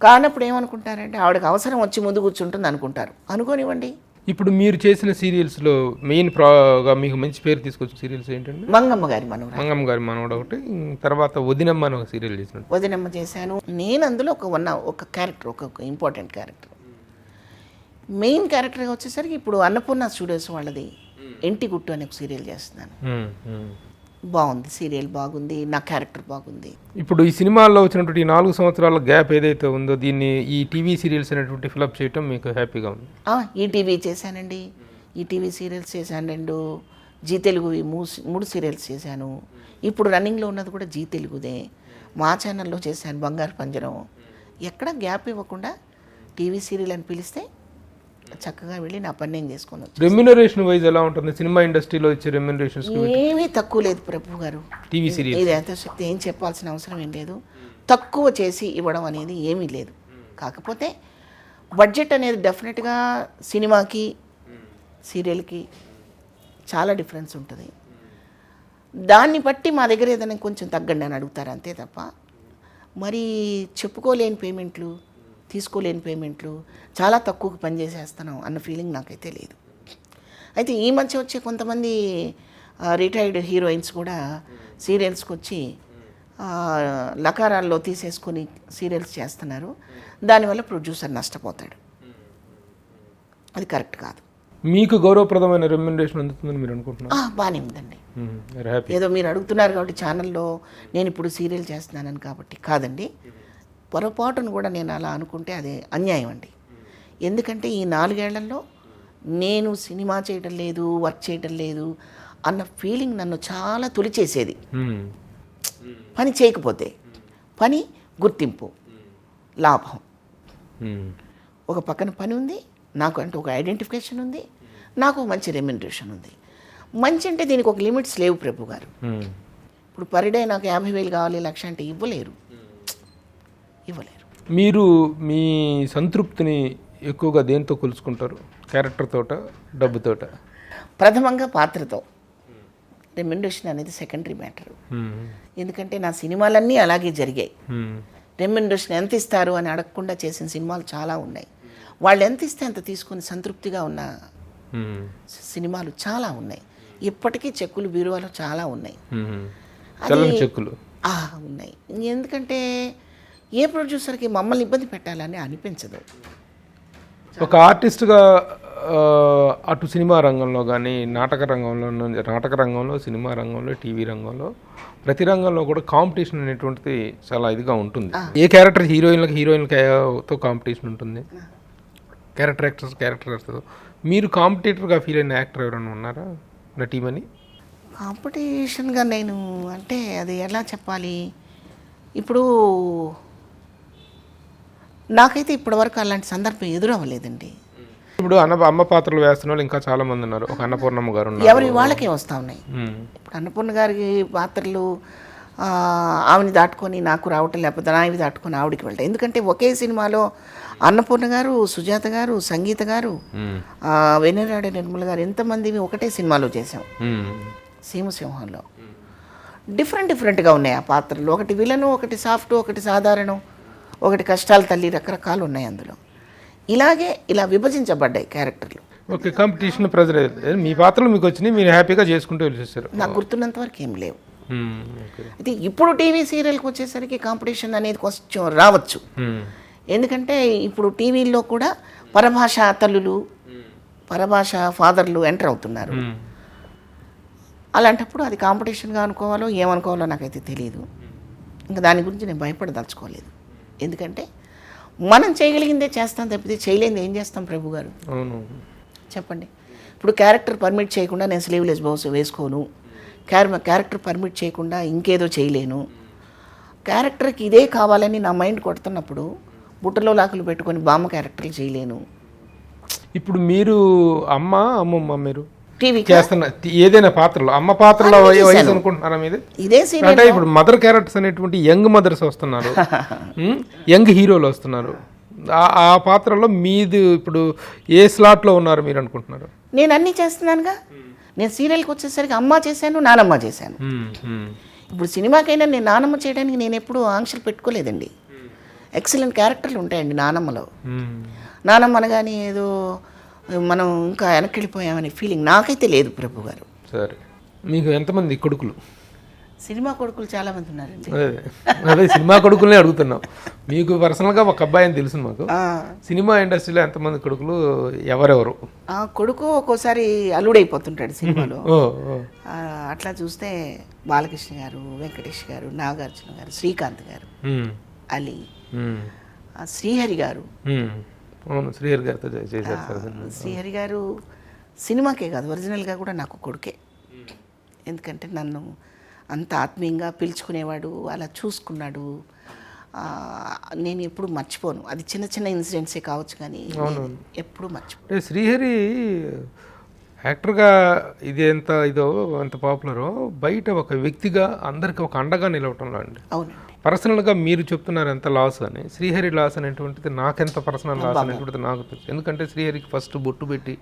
కానప్పుడు ఏమనుకుంటారంటే ఆవిడకి అవసరం వచ్చి ముందు కూర్చుంటుంది అనుకుంటారు. అనుకోనివ్వండి. ఇప్పుడు మీరు చేసిన సీరియల్స్లో మెయిన్ మీకు మంచి పేరు తీసుకొచ్చిన సీరియల్స్ ఏంటంటే మంగమ్మ గారి మనవడు ఒకటి, తర్వాత వదినమ్మ అని ఒక సీరియల్ చేసిన. వదినమ్మ చేశాను నేను. అందులో ఒక క్యారెక్టర్, ఒక ఇంపార్టెంట్ క్యారెక్టర్, మెయిన్ క్యారెక్టర్గా వచ్చేసరికి ఇప్పుడు అన్నపూర్ణ స్టూడియోస్ వాళ్ళది ఇంటి గుట్టు అనే ఒక సీరియల్ చేస్తున్నాను. బాగుంది, సీరియల్ బాగుంది, నా క్యారెక్టర్ బాగుంది. ఇప్పుడు ఈ సినిమాల్లో వచ్చినటువంటి 4 సంవత్సరాల గ్యాప్ ఏదైతే ఉందో దీన్ని ఈ టీవీ సీరియల్స్ అనేటువంటి ఫిలప్ చేయటం మీకు హ్యాపీగా ఉంది? ఈటీవీ చేశానండి, ఈటీవీ సీరియల్స్ చేశాను 2, జీ తెలుగు 3 సీరియల్స్ చేశాను. ఇప్పుడు రన్నింగ్లో ఉన్నది కూడా జీ తెలుగుదే. మా ఛానల్లో చేశాను బంగారు పంజరం. ఎక్కడ గ్యాప్ ఇవ్వకుండా టీవీ సీరియల్ అని పిలిస్తే చక్కగా వెళ్ళి నా పని నేను చేసుకొని వచ్చాను. రెమ్యునరేషన్ వైజ్ ఎలా ఉంటుంది సినిమా ఇండస్ట్రీలో ఇచ్చే రెమ్యునరేషన్స్? ఏమీ తక్కువ లేదు ప్రభు గారు. టీవీ సీరియల్ ఇది ఎంత శక్తి ఏం చెప్పాల్సిన అవసరం ఏం లేదు. తక్కువ చేసి ఇవ్వడం అనేది ఏమీ లేదు. కాకపోతే బడ్జెట్ అనేది డెఫినెట్గా సినిమాకి సీరియల్కి చాలా డిఫరెన్స్ ఉంటుంది. దాన్ని బట్టి మా దగ్గర ఏదైనా కొంచెం తగ్గండి అని అడుగుతారు, అంతే తప్ప మరి చెప్పుకోలేని పేమెంట్లు, తీసుకోలేని పేమెంట్లు, చాలా తక్కువకి పనిచేసేస్తాను అన్న ఫీలింగ్ నాకైతే లేదు. అయితే ఈ మధ్య వచ్చే కొంతమంది రిటైర్డ్ హీరోయిన్స్ కూడా సీరియల్స్కి వచ్చి లకారాల్లో తీసేసుకొని సీరియల్స్ చేస్తున్నారు. దానివల్ల ప్రొడ్యూసర్ నష్టపోతాడు. అది కరెక్ట్ కాదు. మీకు గౌరవప్రదమైన రెమ్యునరేషన్ అందుతుందని మీరు అనుకుంటున్నారు? బాగానే ఉందండి. ఏదో మీరు అడుగుతున్నారు కాబట్టి ఛానల్లో నేను ఇప్పుడు సీరియల్ చేస్తున్నానని కాబట్టి కాదండి. పొరపాటును కూడా నేను అలా అనుకుంటే అది అన్యాయం అండి. ఎందుకంటే ఈ 4 ఏళ్లలో నేను సినిమా చేయటం లేదు, వర్క్ చేయటం లేదు అన్న ఫీలింగ్ నన్ను చాలా తొలిచేసేది. పని చేయకపోతే పని, గుర్తింపు, లాభం, ఒక పక్కన పని ఉంది, నాకు అంటే ఒక ఐడెంటిఫికేషన్ ఉంది, నాకు మంచి రెమ్యునరేషన్ ఉంది. మంచి అంటే దీనికి ఒక లిమిట్స్ లేవు ప్రభు గారు. ఇప్పుడు పర్ డే నాకు 50,000 కావాలి, 1,00,000 అంటే ఇవ్వలేరు. మీరు మీ సంతృప్తిని ఎక్కువగా దేంతో కొలుసుకుంటారు? క్యారెక్టర్ తోట, డబ్బుతోట? ప్రథమంగా పాత్రతో. రెమ్యునరేషన్ అనేది సెకండరీ మ్యాటర్. ఎందుకంటే నా సినిమాలన్నీ అలాగే జరిగాయి. రెమ్యునరేషన్ ఎంత ఇస్తారు అని అడగకుండా చేసిన సినిమాలు చాలా ఉన్నాయి. వాళ్ళు ఎంత ఇస్తే అంత తీసుకుని సంతృప్తిగా ఉన్న సినిమాలు చాలా ఉన్నాయి. ఇప్పటికీ చెక్కులు బీరువాలో చాలా ఉన్నాయి. చెక్కులు ఉన్నాయి. ఎందుకంటే ఏ ప్రొడ్యూసర్కి మమ్మల్ని ఇబ్బంది పెట్టాలని అనిపించదు. ఒక ఆర్టిస్ట్గా అటు సినిమా రంగంలో కానీ, నాటక రంగంలో, సినిమా రంగంలో, టీవీ రంగంలో, ప్రతి రంగంలో కూడా కాంపిటీషన్ అనేటువంటిది చాలా ఇదిగా ఉంటుంది. ఏ క్యారెక్టర్ హీరోయిన్లతో కాంపిటీషన్ ఉంటుంది, క్యారెక్టర్స్తో. మీరు కాంపిటీటర్గా ఫీల్ అయిన యాక్టర్ ఎవరైనా ఉన్నారా నటీమని? కాంపిటీషన్గా నేను అంటే అది ఎలా చెప్పాలి, ఇప్పుడు నాకైతే ఇప్పటివరకు అలాంటి సందర్భం ఎదురవ్వలేదండి. ఇప్పుడు అమ్మ పాత్రలు వేస్తున్న వాళ్ళు ఇంకా చాలా మంది ఉన్నారు. ఒక అన్నపూర్ణమ్మ గారు ఉన్నారు, ఎవరి వాళ్ళకే వస్తూ ఉన్నాయి. ఇప్పుడు అన్నపూర్ణ గారి పాత్రలు ఆవిని దాటుకొని నాకు రావటం, లేకపోతే నావి దాటుకొని ఆవిడికి వెళ్తాయి. ఎందుకంటే ఒకే సినిమాలో అన్నపూర్ణ గారు, సుజాత గారు, సంగీత గారు, వెన్నెరాడ నిర్మల గారు, ఎంతమంది ఒకటే సినిమాలో చేసాం, సీమసింహంలో. డిఫరెంట్గా ఉన్నాయి ఆ పాత్రలు. ఒకటి విలను, ఒకటి సాఫ్ట్, ఒకటి సాధారణం, ఒకటి కష్టాల తల్లి, రకరకాలు ఉన్నాయి అందులో. ఇలా విభజించబడ్డాయి క్యారెక్టర్లు. ఓకే, కాంపిటీషన్ ప్రెజర్ మీ పాత్రలు మీకు వచ్చినాయి, మీరు హ్యాపీగా చేసుకుంటూ వెళ్ళేసారు. నాకు గుర్తున్నంత వరకు ఏం లేవు. ఓకే. అయితే ఇప్పుడు టీవీ సీరియల్కి వచ్చేసరికి కాంపిటీషన్ అనేది కొంచెం రావచ్చు. ఎందుకంటే ఇప్పుడు టీవీల్లో కూడా పరభాష తల్లులు, పరభాష ఫాదర్లు ఎంటర్ అవుతున్నారు. అలాంటప్పుడు అది కాంపిటీషన్గా అనుకోవాలో ఏమనుకోవాలో నాకైతే తెలియదు. ఇంకా దాని గురించి నేను భయపడదలుచుకోలేదు. ఎందుకంటే మనం చేయగలిగిందే చేస్తాం తప్పితే చేయలేనిది ఏం చేస్తాం ప్రభు గారు? అవును, చెప్పండి. ఇప్పుడు క్యారెక్టర్ పర్మిట్ చేయకుండా నేను స్లీవ్లెస్ బ్లౌజ్ వేసుకోను, క్యారెక్టర్ పర్మిట్ చేయకుండా ఇంకేదో చేయలేను. క్యారెక్టర్కి ఇదే కావాలని నా మైండ్ కొడుతున్నప్పుడు బుట్టలో లాకులు పెట్టుకొని బామ్మ క్యారెక్టర్లు చేయలేను. ఇప్పుడు మీరు అమ్మమ్మ మీరు టీవీ చేస్తున్న ఏదైనా పాత్రలో అమ్మ పాత్రలో వయసు అనుకుంటున్నారా మీది? ఇదే అంటే సీరియల్ ఇప్పుడు మదర్ క్యారెక్టర్స్ అనేటువంటి యంగ్ మదర్స్ వస్తున్నారు, యంగ్ హీరోలు వస్తున్నారు. ఆ పాత్రలో మీది ఇప్పుడు ఏ స్లాట్లో ఉన్నారు మీరు అనుకుంటున్నారు? నేను అన్నీ చేస్తున్నానుగా. నేను సీరియల్కి వచ్చేసరికి అమ్మ చేశాను, నానమ్మ చేశాను. ఇప్పుడు సినిమాకైనా నేను నానమ్మ చేయడానికి నేను ఎప్పుడూ ఆంక్షలు పెట్టుకోలేదండి. ఎక్సలెంట్ క్యారెక్టర్లు ఉంటాయండి నానమ్మలో. నానమ్మ అనగానే ఏదో మనం ఇంకా వెనక్కి వెళ్ళిపోయామనే ఫీలింగ్ నాకైతే లేదు ప్రభు గారు. సరే, మీకు ఎంతమంది కొడుకులు? సినిమా కొడుకులు చాలామంది ఉన్నారండి. అదే సినిమా కొడుకులనే అడుగుతున్నాం. మీకు పర్సనల్గా ఒక అబ్బాయి అని తెలుసు మాకు. సినిమా ఇండస్ట్రీలో ఎంతమంది కొడుకులు, ఎవరెవరు? కొడుకు ఒక్కోసారి అల్లుడైపోతుంటాడు సినిమాలో. అట్లా చూస్తే బాలకృష్ణ గారు, వెంకటేష్ గారు, నాగార్జున గారు, శ్రీకాంత్ గారు, అలీ, శ్రీహరి గారు. అవును, శ్రీహరి గారితో చేశారు. శ్రీహరి గారు సినిమాకే కాదు, ఒరిజినల్గా కూడా నాకు కొడుకే. ఎందుకంటే నన్ను అంత ఆత్మీయంగా పిలుచుకునేవాడు, అలా చూసుకున్నాడు. నేను ఎప్పుడు మర్చిపోను. అది చిన్న చిన్న ఇన్సిడెంట్సే కావచ్చు కానీ ఎప్పుడు మర్చిపోను. శ్రీహరి యాక్టర్గా ఇది ఎంత పాపులరో, బయట ఒక వ్యక్తిగా అందరికి ఒక అండగా నిలవటంలో అండి. అవునండి. పర్సనల్గా మీరు చెప్తున్నారు ఎంత లాస్ అని. శ్రీహరి లాస్ అనేటువంటిది నాకెంత పర్సనల్ లాస్ అనేటువంటిది నాకు తెలుసు. ఎందుకంటే శ్రీహరికి ఫస్ట్ బొట్టు పెట్టి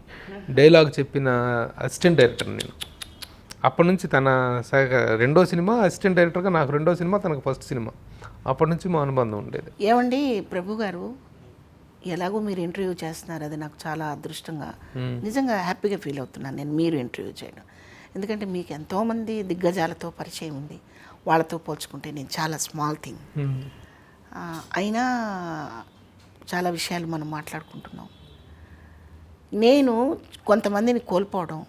డైలాగ్ చెప్పిన అసిస్టెంట్ డైరెక్టర్ నేను. అప్పటి నుంచి తన రెండో సినిమా అసిస్టెంట్ డైరెక్టర్గా, నాకు రెండో సినిమా, తనకు ఫస్ట్ సినిమా. అప్పటి నుంచి మా అనుబంధం ఉండేది. ఏమండి ప్రభు గారు, ఎలాగో మీరు ఇంటర్వ్యూ చేస్తున్నారు, అది నాకు చాలా అదృష్టంగా, నిజంగా హ్యాపీగా ఫీల్ అవుతున్నాను నేను మీరు ఇంటర్వ్యూ చేయడం. ఎందుకంటే మీకు ఎంతోమంది దిగ్గజాలతో పరిచయం ఉంది. వాళ్ళతో పోల్చుకుంటే నేను చాలా స్మాల్ థింగ్. అయినా చాలా విషయాలు మనం మాట్లాడుకుంటున్నాం. నేను కొంతమందిని కోల్పోవడం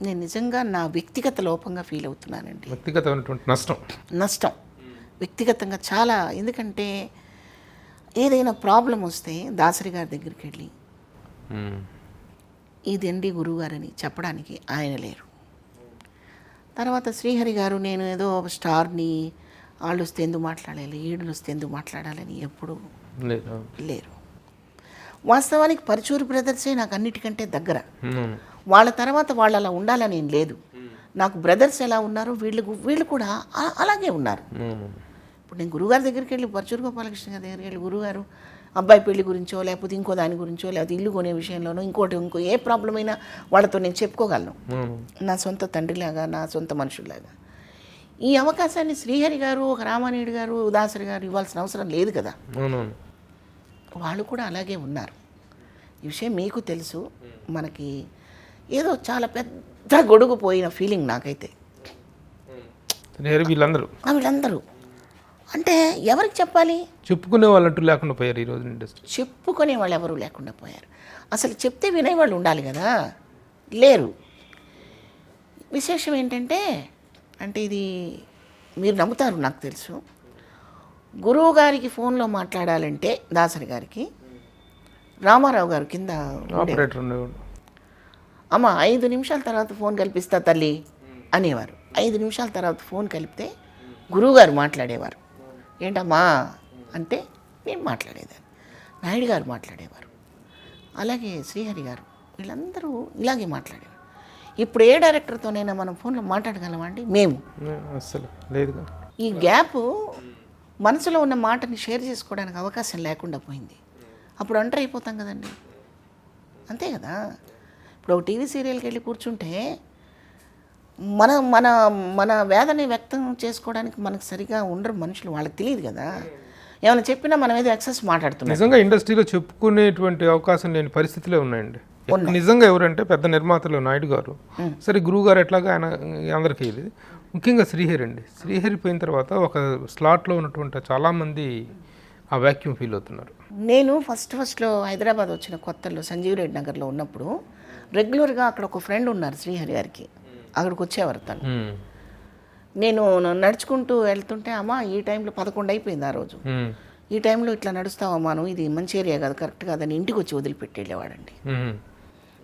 నేను నిజంగా నా వ్యక్తిగత లోపంగా ఫీల్ అవుతున్నానండి. వ్యక్తిగతమైనటువంటి నష్టం వ్యక్తిగతంగా చాలా. ఎందుకంటే ఏదైనా ప్రాబ్లం వస్తే దాసరి గారి దగ్గరికి వెళ్ళి ఇదండి గురువుగారని చెప్పడానికి ఆయన లేరు. తర్వాత శ్రీహరి గారు, నేను ఏదో స్టార్ని, వాళ్ళు వస్తే ఎందుకు మాట్లాడాలి, ఈడులు వస్తే ఎందుకు మాట్లాడాలని ఎప్పుడూ లేరు. వాస్తవానికి పరుచూరి బ్రదర్సే నాకు అన్నిటికంటే దగ్గర. వాళ్ళ తర్వాత వాళ్ళు అలా ఉండాలని ఏం లేదు. నాకు బ్రదర్స్ ఎలా ఉన్నారో వీళ్ళు కూడా అలాగే ఉన్నారు. ఇప్పుడు నేను గురువుగారి దగ్గరికి వెళ్ళి, పరుచూరి గోపాలకృష్ణ గారి దగ్గరికి వెళ్ళి, గురువుగారు అబ్బాయి పెళ్లి గురించో, లేకపోతే ఇంకో దాని గురించో, లేకపోతే ఇల్లు కొనే విషయంలోనో, ఇంకో ఏ ప్రాబ్లం అయినా వాళ్ళతో నేను చెప్పుకోగలను. నా సొంత తండ్రిలాగా, నా సొంత మనుషుల్లాగా. ఈ అవకాశాన్ని శ్రీహరి గారు, ఒక రామానాయుడు గారు, దాసరి గారు ఇవ్వాల్సిన అవసరం లేదు కదా. వాళ్ళు కూడా అలాగే ఉన్నారు. ఈ విషయం మీకు తెలుసు. మనకి ఏదో చాలా పెద్ద గొడుగు పోయిన ఫీలింగ్ నాకైతే. వీళ్ళందరూ అంటే ఎవరికి చెప్పాలి? చెప్పుకునే వాళ్ళంటూ లేకుండా పోయారు ఈరోజు ఇండస్ట్రీ. చెప్పుకునే వాళ్ళు ఎవరు లేకుండా పోయారు. అసలు చెప్తే వినేవాళ్ళు ఉండాలి కదా, లేరు. విశేషం ఏంటంటే, ఇది మీరు నమ్ముతారు నాకు తెలుసు, గురువు గారికి ఫోన్లో మాట్లాడాలంటే దాసరి గారికి రామారావు గారు కింద ఆపరేటర్ ఉండేవాడు. అమ్మ 5 నిమిషాల తర్వాత ఫోన్ కల్పిస్తా తల్లి అనేవారు. 5 నిమిషాల తర్వాత ఫోన్ కలిపితే గురువుగారు మాట్లాడేవారు. ఏంటమ్మా అంటే నేను మాట్లాడేదాన్ని, నాయుడు గారు మాట్లాడేవారు, అలాగే శ్రీహరి గారు, వీళ్ళందరూ ఇలాగే మాట్లాడేవారు. ఇప్పుడు ఏ డైరెక్టర్తోనైనా మనం ఫోన్లో మాట్లాడగలమా అండి? మేము అసలు లేదు. ఈ గ్యాప్ మనసులో ఉన్న మాటని షేర్ చేసుకోవడానికి అవకాశం లేకుండా పోయింది. అప్పుడు ఒంటరి అయిపోతాం కదండి, అంతే కదా. ఇప్పుడు ఒక టీవీ సీరియల్కి వెళ్ళి కూర్చుంటే మన మన మన వేదన వ్యక్తం చేసుకోవడానికి మనకు సరిగా ఉండరు మనుషులు, వాళ్ళకి తెలియదు కదా. ఏమైనా చెప్పినా మనం ఏదో ఎక్సెస్ మాట్లాడుతున్నాం. నిజంగా ఇండస్ట్రీలో చెప్పుకునేటువంటి అవకాశం లేని పరిస్థితులే ఉన్నాయండి. నిజంగా ఎవరంటే పెద్ద నిర్మాతలు నాయుడు గారు, సరే గురువు గారు ఎట్లాగా ఆయన అందరికీ ఇది, ముఖ్యంగా శ్రీహరి అండి. శ్రీహరి పోయిన తర్వాత ఒక స్లాట్లో ఉన్నటువంటి చాలామంది ఆ వ్యాక్యూమ్ ఫీల్ అవుతున్నారు. నేను ఫస్ట్లో హైదరాబాద్ వచ్చిన కొత్తలో సంజీవ్ రెడ్డి నగర్లో ఉన్నప్పుడు రెగ్యులర్గా అక్కడ ఒక ఫ్రెండ్ ఉన్నారు శ్రీహరి గారికి, అక్కడికి వచ్చేవారు తను. నేను నడుచుకుంటూ వెళ్తుంటే అమ్మ ఈ టైంలో 11 అయిపోయింది ఆ రోజు, ఈ టైంలో ఇట్లా నడుస్తావమ్మా నువ్వు, ఇది మంచి ఏరియా కాదు, కరెక్ట్ కాదని ఇంటికి వచ్చి వదిలిపెట్టి వెళ్ళేవాడండి.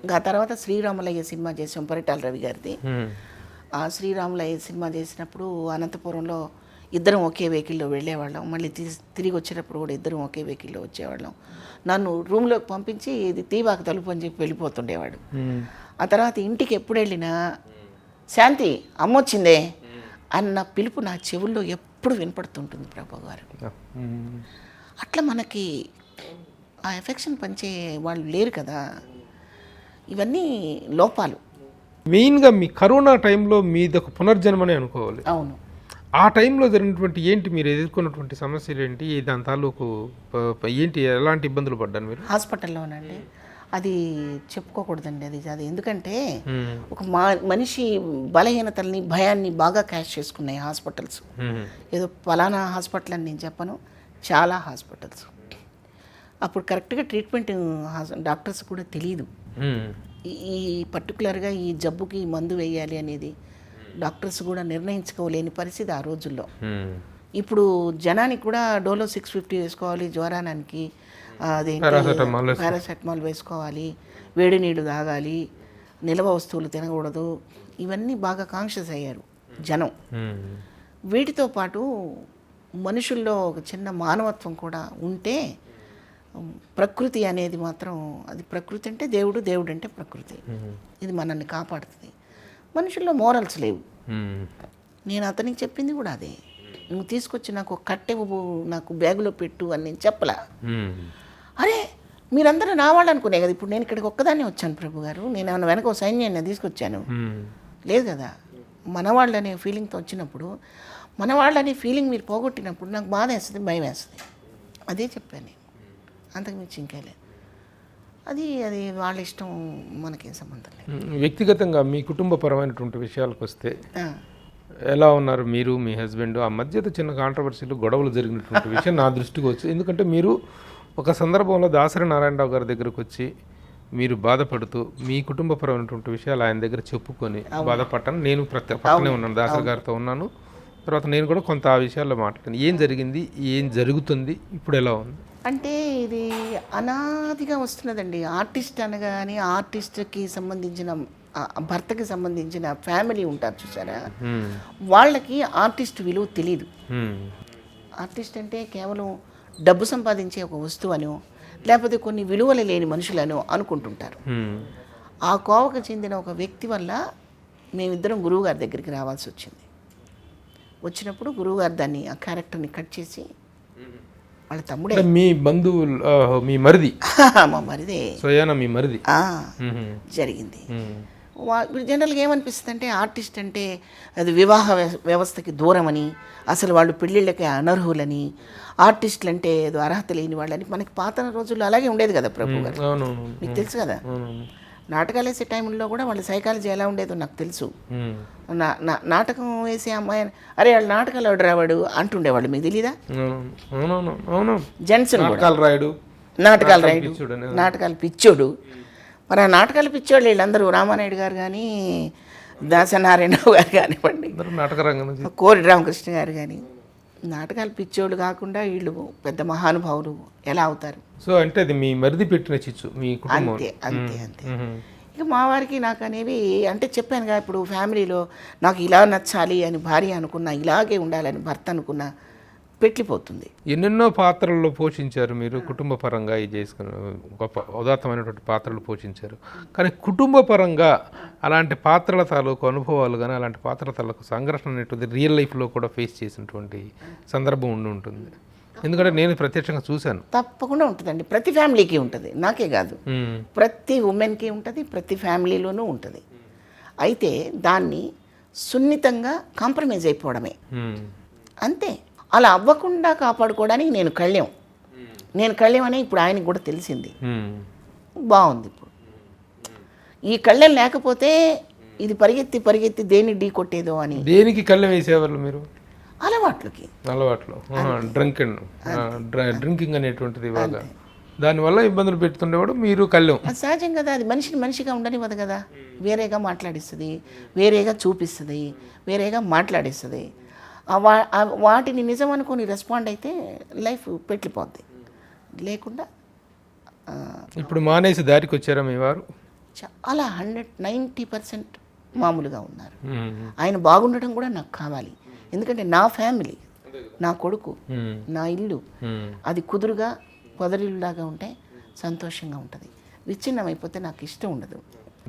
ఇంకా ఆ తర్వాత శ్రీరాములయ్య సినిమా చేసాం పరిటాల రవి గారిది. ఆ శ్రీరాములయ్య సినిమా చేసినప్పుడు అనంతపురంలో ఇద్దరం ఒకే వెహికల్లో వెళ్ళేవాళ్ళం, మళ్ళీ తిరిగి వచ్చేటప్పుడు కూడా ఇద్దరం ఒకే వెహికల్లో వచ్చేవాళ్ళం. నన్ను రూమ్లోకి పంపించి ఇది తీవాక తలుపు అని చెప్పి వెళ్ళిపోతుండేవాడు. ఆ తర్వాత ఇంటికి ఎప్పుడు వెళ్ళినా శాంతి అమ్మొచ్చిందే అన్న పిలుపు నా చెవుల్లో ఎప్పుడు వినపడుతుంటుంది ప్రభు గారు. అట్లా మనకి ఆ ఎఫెక్షన్ పంచే వాళ్ళు లేరు కదా, ఇవన్నీ లోపాలు. మెయిన్గా మీ కరోనా టైంలో మీది ఒక పునర్జన్మనే అనుకోవాలి. అవును. ఆ టైంలో జరిగినటువంటి ఏంటి, మీరు ఎదుర్కొన్నటువంటి సమస్యలు ఏంటి, దాని తాలూకు ఏంటి, ఎలాంటి ఇబ్బందులు పడ్డాను మీరు? హాస్పిటల్లోనండి అది చెప్పుకోకూడదండి, అది ఎందుకంటే ఒక మనిషి బలహీనతల్ని భయాన్ని బాగా క్యాష్ చేసుకున్నాయి హాస్పిటల్స్. ఏదో ఫలానా హాస్పిటల్ అని నేను చెప్పను, చాలా హాస్పిటల్స్. అప్పుడు కరెక్ట్గా ట్రీట్మెంట్ డాక్టర్స్ కూడా తెలియదు, ఈ పర్టికులర్గా ఈ జబ్బుకి మందు వేయాలి అనేది డాక్టర్స్ కూడా నిర్ణయించుకోలేని పరిస్థితి ఆ రోజుల్లో. ఇప్పుడు జనానికి కూడా డోలో 650 వేసుకోవాలి, జ్వరానికి పారాసెటమాల్ వేసుకోవాలి, వేడి నీళ్ళు తాగాలి, నిల్వ వస్తువులు తినకూడదు, ఇవన్నీ బాగా కాన్షియస్ అయ్యారు జనం. వీటితో పాటు మనుషుల్లో ఒక చిన్న మానవత్వం కూడా ఉంటే ప్రకృతి అనేది మాత్రం, అది ప్రకృతి అంటే దేవుడు, దేవుడు అంటే ప్రకృతి, ఇది మనల్ని కాపాడుతుంది. మనుషుల్లో మోరల్స్ లేవు. నేను అతనికి చెప్పింది కూడా అదే, నువ్వు తీసుకొచ్చి నాకు ఒక కట్టె నాకు బ్యాగులో పెట్టు అని నేను చెప్పలా. అరే మీరందరూ నా వాళ్ళు అనుకునే కదా, ఇప్పుడు నేను ఇక్కడికి ఒక్కదాన్ని వచ్చాను ప్రభు గారు, నేను ఏమైనా వెనక ఒక సైన్యాన్ని తీసుకొచ్చాను లేదు కదా. మనవాళ్ళు అనే ఫీలింగ్తో వచ్చినప్పుడు, మనవాళ్ళు అనే ఫీలింగ్ మీరు పోగొట్టినప్పుడు నాకు బాధ వేస్తుంది, భయం వేస్తుంది. అదే చెప్పాను నేను, అంతకుమించి ఇంకేలే. అది అది వాళ్ళ ఇష్టం, మనకేం సంబంధం లేదు. వ్యక్తిగతంగా మీ కుటుంబపరమైనటువంటి విషయాలకు వస్తే ఎలా ఉన్నారు మీరు, మీ హస్బెండ్? ఆ మధ్యతో చిన్న కాంట్రవర్సీలు, గొడవలు జరిగినటువంటి విషయం నా దృష్టికి వచ్చింది. ఎందుకంటే మీరు ఒక సందర్భంలో దాసరి నారాయణరావు గారి దగ్గరకు వచ్చి మీరు బాధపడుతూ మీ కుటుంబపరమైనటువంటి విషయాలు ఆయన దగ్గర చెప్పుకొని బాధపడ్డాను. నేను పక్కనే ఉన్నాను, దాసరి గారితో ఉన్నాను. తర్వాత నేను కూడా కొంత ఆ విషయాల్లో మాట్లాడాను. ఏం జరిగింది, ఏం జరుగుతుంది, ఇప్పుడు ఎలా ఉంది అంటే ఇది అనాదిగా వస్తున్నదండి. ఆర్టిస్ట్ అనగానే ఆర్టిస్ట్కి సంబంధించిన భర్తకి సంబంధించిన ఫ్యామిలీ ఉంటారు చూసారా, వాళ్ళకి ఆర్టిస్ట్ విలువ తెలియదు. ఆర్టిస్ట్ అంటే కేవలం డబ్బు సంపాదించే ఒక వస్తువు అనో, లేకపోతే కొన్ని విలువలు లేని మనుషులను అనుకుంటుంటారు. ఆ కోవకు చెందిన ఒక వ్యక్తి వల్ల మేమిద్దరం గురువుగారి దగ్గరికి రావాల్సి వచ్చింది. వచ్చినప్పుడు గురువుగారు దాన్ని, ఆ క్యారెక్టర్ని కట్ చేసి, వాళ్ళ తమ్ముడే, మీ బంధువులు, మీ మరిది, మా మరిదే సోయానా మీ మరిది జరిగింది. ఇప్పుడు జనరల్గా ఏమనిపిస్తుంది అంటే ఆర్టిస్ట్ అంటే అది వివాహ వ్యవస్థకి దూరమని, అసలు వాళ్ళు పెళ్ళిళ్ళకి అనర్హులని, ఆర్టిస్టులు అంటే ఏదో అర్హత లేని వాళ్ళని, మనకి పాత రోజుల్లో అలాగే ఉండేది కదా ప్రభు గారు, మీకు తెలుసు కదా. నాటకాలు వేసే టైంలో కూడా వాళ్ళ సైకాలజీ ఎలా ఉండేదో నాకు తెలుసు. నాటకం వేసే అమ్మాయి అరే వాళ్ళు నాటకాలు ఎవడు రావాడు అంటుండేవాడు, మీకు తెలీదా? జెంట్స్ నాటకాలు రాయుడు, నాటకాలు పిచ్చోడు. మరి ఆ నాటకాలు పిచ్చోళ్ళు వీళ్ళందరూ రామానాయుడు గారు కానీ, దాసనారాయణరావు గారు కానివ్వండి, కోరి రామకృష్ణ గారు కానీ, నాటకాలు పిచ్చోళ్ళు కాకుండా వీళ్ళు పెద్ద మహానుభావులు ఎలా అవుతారు? సో అంటే అది మీ మరిది పెట్టిన చిచ్చు మీ కుటుంబం. అంతే అంతే అంతే. ఇక మా వారికి నాకు అనేవి అంటే చెప్పానుగా, ఇప్పుడు ఫ్యామిలీలో నాకు ఇలా నచ్చాలి అని భార్య అనుకున్నా, ఇలాగే ఉండాలని భర్త అనుకున్నా పెట్టిపోతుంది. ఎన్నెన్నో పాత్రల్లో పోషించారు మీరు కుటుంబ పరంగా, ఇది చేసుకుని గొప్ప ఉదాత్తమైనటువంటి పాత్రలు పోషించారు. కానీ కుటుంబ పరంగా అలాంటి పాత్రల తాలూకు అనుభవాలు కానీ, అలాంటి పాత్రల తాలూకు సంఘర్షణ అనేటువంటి రియల్ లైఫ్లో కూడా ఫేస్ చేసినటువంటి సందర్భం ఉండి ఉంటుంది. ఎందుకంటే నేను ప్రత్యక్షంగా చూశాను. తప్పకుండా ఉంటుందండి, ప్రతి ఫ్యామిలీకి ఉంటుంది, నాకే కాదు, ప్రతి ఉమెన్కి ఉంటుంది, ప్రతి ఫ్యామిలీలోనూ ఉంటుంది. అయితే దాన్ని సున్నితంగా కాంప్రమైజ్ అయిపోవడమే, మ్మ్. అంతే. అలా అవ్వకుండా కాపాడుకోవడానికి నేను కళ్ళెం అని ఇప్పుడు ఆయనకు కూడా తెలిసింది. మ్మ్. బాగుంది. ఇప్పుడు ఈ కళ్ళెం లేకపోతే ఇది పరిగెత్తి దేన్ని ఢీ కొట్టేదో అని. దేనికి కళ్ళెం వేసేవాళ్ళు మీరు? అలవాట్లకి, అలవాట్లు, డ్రింకింగ్ అనేటువంటిది బాగా, దానివల్ల ఇబ్బందులు పెడుతుండేవాడు. మీరు కళ్ళెం అది సహజం కదా, అది మనిషిగా ఉండనివ్వదు కదా. వేరేగా మాట్లాడిస్తుంది, వేరేగా చూపిస్తుంది, వేరేగా మాట్లాడిస్తుంది. వాటిని నిజం అనుకుని రెస్పాండ్ అయితే లైఫ్ పెట్టిపోద్ది. లేకుండా ఇప్పుడు మానేసి దారికి వచ్చారా మీ వారు? చాలా 90% మామూలుగా ఉన్నారు. మ్మ్. ఆయన బాగుండడం కూడా నాకు కావాలి. ఎందుకంటే నా ఫ్యామిలీ, నా కొడుకు, మ్మ్. నా ఇల్లు మ్మ్. అది కుదురుగా పొదరిల్లాగా ఉంటే సంతోషంగా ఉంటుంది. విచ్ఛిన్నం అయిపోతే నాకు ఇష్టం ఉండదు.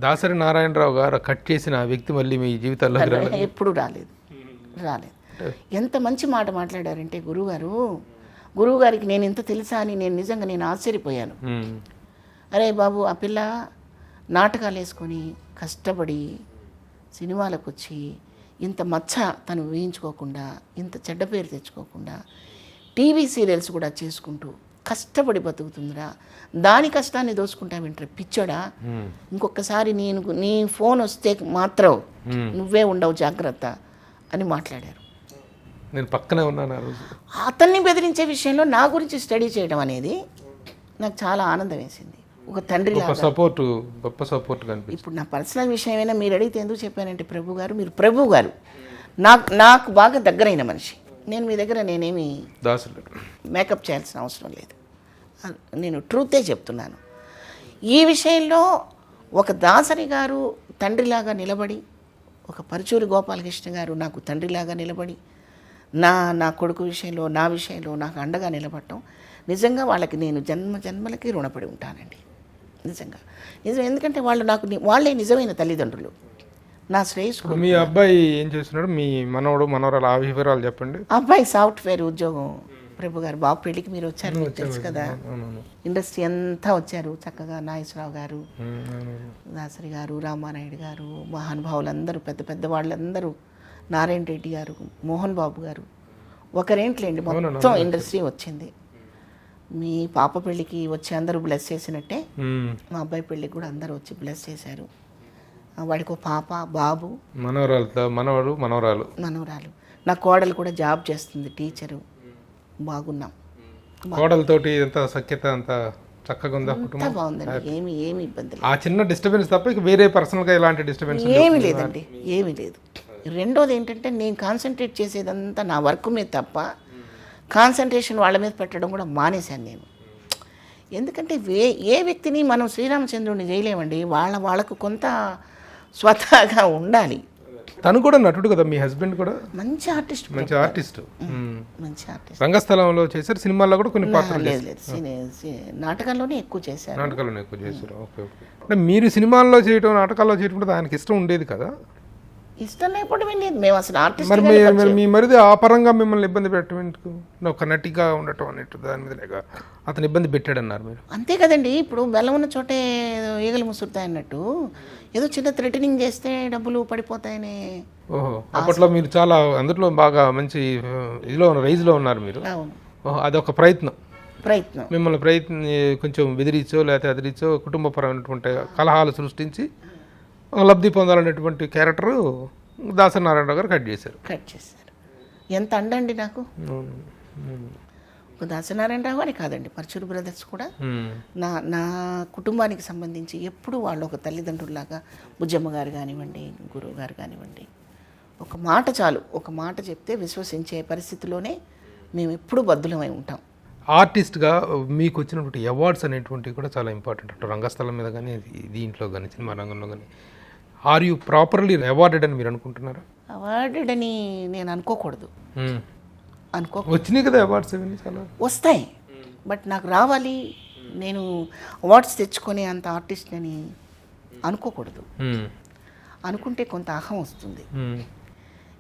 దాసరి నారాయణరావు గారు కట్ చేసిన ఆ వ్యక్తి మళ్ళీ మీ జీవితాల్లో ఎప్పుడు రాలేదు. ఎంత మంచి మాట మాట్లాడారంటే గురువుగారికి నేను ఇంత తెలుసా అని నేను ఆశ్చర్యపోయాను. అరే బాబు, ఆ పిల్ల నాటకాలు వేసుకొని కష్టపడి సినిమాలకు వచ్చి ఇంత మచ్చ తను వేయించుకోకుండా, ఇంత చెడ్డ పేరు తెచ్చుకోకుండా, టీవీ సీరియల్స్ కూడా చేసుకుంటూ కష్టపడి బతుకుతుందిరా. దాని కష్టాన్ని దోచుకుంటా వింటారు, పిచ్చోడా. ఇంకొకసారి నీ ఫోన్ వస్తే మాత్రం నువ్వే ఉండవు, జాగ్రత్త అని మాట్లాడారు. నేను పక్కనే ఉన్నాను ఆ రోజు. అతన్ని బెదిరించే విషయంలో నా గురించి స్టడీ చేయడం అనేది నాకు చాలా ఆనందం వేసింది. ఒక తండ్రి గొప్ప సపోర్ట్ కనిపిస్తుంది. ఇప్పుడు నా పర్సనల్ విషయమైనా మీరు అడిగితే ఎందుకు చెప్పానంటే, మీరు ప్రభు గారు నాకు బాగా దగ్గరైన మనిషి. నేను మీ దగ్గర నేనేమి దాసులు మేకప్ చేయాల్సిన అవసరం లేదు. నేను ట్రూతే చెప్తున్నాను. ఈ విషయంలో ఒక దాసరి గారు తండ్రిలాగా నిలబడి, ఒక పరుచూరి గోపాలకృష్ణ గారు నాకు తండ్రిలాగా నిలబడి, నా కొడుకు విషయంలో, నా విషయంలో నాకు అండగా నిలబడటం నిజంగా వాళ్ళకి నేను జన్మలకి రుణపడి ఉంటానండి. నిజం. ఎందుకంటే వాళ్ళే నిజమైన తల్లిదండ్రులు. నా శ్రేయస్సు. మీ అబ్బాయి ఏం చేస్తున్నాడు? మీ మనవరాలు ఆ వివరాలు చెప్పండి. అబ్బాయి సాఫ్ట్వేర్ ఉద్యోగం. ప్రభు గారు బాబు పెళ్ళికి మీరు వచ్చారు, మీకు తెలుసు కదా. ఇండస్ట్రీ అంతా వచ్చారు చక్కగా. నాగేశ్వరరావు గారు, దాసరి గారు, రామానాయుడు గారు, మహానుభావులందరూ, పెద్ద వాళ్ళందరూ, నారాయణ రెడ్డి గారు, మోహన్ బాబు గారు, ఒకరేంట్లేండి మొత్తం ఇండస్ట్రీ వచ్చింది. మీ పాప పెళ్ళికి వచ్చి అందరూ బ్లెస్ చేసినట్టే మా అబ్బాయి పెళ్ళికి కూడా అందరూ వచ్చి బ్లెస్ చేశారు. వాడికి పాప, బాబు, మనవరాలు. నా కోడలు కూడా జాబ్ చేస్తుంది, టీచరు. బాగున్నాం. కోడలతోటి ఎంత సఖ్యత, అంత చక్కగా ఉందా కుటుంబం? బాగుందండి. ఏమి ఇబ్బంది లేదు. ఆ చిన్న డిస్టర్బెన్స్ తప్ప ఇక వేరే పర్సనల్గా ఎలాంటి డిస్టర్బెన్స్ ఏమీ లేదండి, ఏమీ లేదు. రెండోది ఏంటంటే, నేను కాన్సన్ట్రేట్ చేసేదంతా నా వర్క్ మీద తప్ప కాన్సన్ట్రేషన్ వాళ్ళ మీద పెట్టడం కూడా మానేశాను నేను. ఎందుకంటే ఏ వ్యక్తిని మనం శ్రీరామచంద్రుడిని చేయలేమండి. వాళ్ళకు కొంత స్వతహాగా ఉండాలి. తను కూడా నటుడు కదా, మీ హస్బెండ్ కూడా మంచి ఆర్టిస్ట్. మంచి ఆర్టిస్ట్. రంగస్థలంలో చేశారు, సినిమాల్లో కూడా కొన్ని పాత్రలు. లేదు, నాటకాల్లోనే ఎక్కువ చేశారు. ఓకే. అంటే మీరు సినిమాల్లో చేయటం, నాటకాల్లో చేయటం ఆయనకి ఇష్టం ఉండేది కదా? ఇష్టం లేకపోవడం లేదు. మేము అసలు ఆర్టిస్ట్. మరి మీ మరిది ఆ పరంగా మిమ్మల్ని ఇబ్బంది పెట్టడం ఎందుకు? ఒక నటిగా ఉండటం అనేట్టు దాని మీద లేక అతను ఇబ్బంది పెట్టాడన్నారు మీరు. అంతే కదండి. ఇప్పుడు బెల్లం ఉన్న చోటే ఈగలు ముసురుతాయి అన్నట్టు, ఏదో చిన్న థ్రెటనింగ్ చేస్తే డబ్బులు పడిపోతాయని. ఓహో, అప్పట్లో మీరు చాలా అందులో బాగా మంచి రైజ్లో ఉన్నారు మీరు. ఓహో, అదొక ప్రయత్నం. మిమ్మల్ని కొంచెం బెదిరించో లేకపోతే అదిరించో కుటుంబపరమైనటువంటి కలహాలు సృష్టించి లబ్ధి పొందాలనేటువంటి క్యారెక్టర్ దాసరి నారాయణరావు గారు కట్ చేశారు. ఎంత అండండి నాకు. దాసరి నారాయణరావు గారే కాదండి, పరచూరు బ్రదర్స్ కూడా నా కుటుంబానికి సంబంధించి ఎప్పుడు వాళ్ళు ఒక తల్లిదండ్రుల్లాగా, బుజ్జమ్మ గారు కానివ్వండి, గురువు గారు కానివ్వండి, ఒక మాట చాలు, ఒక మాట చెప్తే విశ్వసించే పరిస్థితిలోనే మేము ఎప్పుడు బద్దులమై ఉంటాం. ఆర్టిస్ట్గా మీకు వచ్చినటువంటి అవార్డ్స్ అనేటువంటివి కూడా చాలా ఇంపార్టెంట్ అంటారు. రంగస్థలం మీద కానీ, దీంట్లో కానీ, సినిమా రంగంలో కానీ. ఆర్ యూ ప్రాపర్లీ అవార్డెడ్ అని మీరు అనుకుంటున్నారా? అవార్డెడ్ అని నేను అనుకోకూడదు. వచ్చినాయి కదా అవార్డ్స్, ఇవన్నీ చాలా వస్తాయి. బట్ నాకు రావాలి, నేను అవార్డ్స్ తెచ్చుకొని అంత ఆర్టిస్ట్ అని అనుకోకూడదు. అనుకుంటే కొంత అహం వస్తుంది.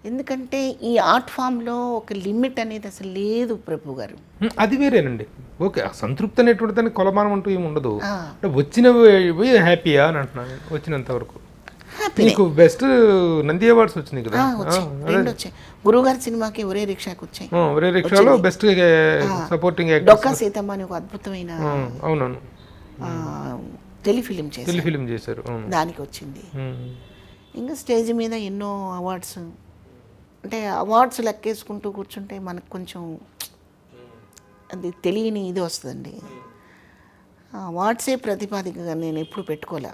ఎందుకంటే ఈ ఆర్ట్ ఫామ్లో ఒక లిమిట్ అనేది అసలు లేదు ప్రభు గారు. అది వేరేనండి. ఓకే, సంతృప్తి అనేటువంటి దానికి కొలమానం అంటూ ఏమి ఉండదు. వచ్చినవి హ్యాపీయా అని అంటున్నాను, వచ్చినంత వరకు. హ్యాపీ. నీకు బెస్ట్ నంది అవార్డ్స్ వచ్చినాయి కదా? వచ్చాయి, రెండు వచ్చాయి. గురువుగారి సినిమాకి ఒరే రిక్షాకి వచ్చాయి. ఒరే రిక్షాలో బెస్ట్ సపోర్టింగ్ డొక్కా సీతమ్మ అని ఒక అద్భుతమైన అవునవును టెలిఫిలిం చేశారు, టెలిఫిలిం చేశారు, దానికి వచ్చింది. ఇంకా స్టేజ్ మీద ఎన్నో అవార్డ్స్, అంటే అవార్డ్స్ లెక్కేసుకుంటూ కూర్చుంటే మనకు కొంచెం అది తెలియని ఇది వస్తుందండి. అవార్డ్సే ప్రతిపాదికగా నేను ఎప్పుడు పెట్టుకోలే.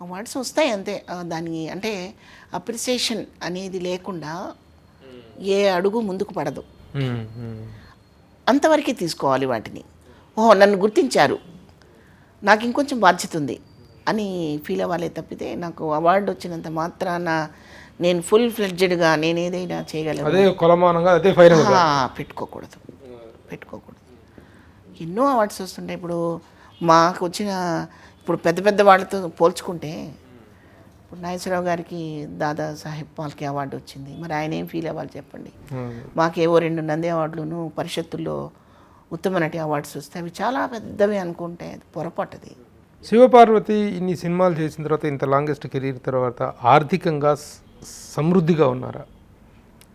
అవార్డ్స్ వస్తాయి అంతే, దాని అంటే అప్రిసియేషన్ అనేది లేకుండా ఏ అడుగు ముందుకు పడదు. అంతవరకే తీసుకోవాలి వాటిని. నన్ను గుర్తించారు, నాకు ఇంకొంచెం బాధ్యత ఉంది అని ఫీల్ అవ్వాలే తప్పితే నాకు అవార్డు వచ్చినంత మాత్రాన నేను ఫుల్ ఫ్లెడ్జెడ్గా నేను ఏదైనా చేయగలను పెట్టుకోకూడదు. ఎన్నో అవార్డ్స్ వస్తుంటాయి. ఇప్పుడు మాకు వచ్చిన ఇప్పుడు పెద్ద పెద్ద వాళ్ళతో పోల్చుకుంటే ఇప్పుడు నాగేశ్వరరావు గారికి దాదా సాహెబ్ ఫాల్కే అవార్డు వచ్చింది. మరి ఆయన ఏం ఫీల్ అవ్వాలి చెప్పండి. మాకేవో 2 నంది అవార్డులను పరిషత్తుల్లో ఉత్తమ నటి అవార్డ్స్ వస్తాయి. అవి చాలా పెద్దవి అనుకుంటే అది పొరపాటుది. శివపార్వతి ఇన్ని సినిమాలు చేసిన తర్వాత, ఇంత లాంగెస్ట్ కెరీర్ తర్వాత ఆర్థికంగా సమృద్ధిగా ఉన్నారా?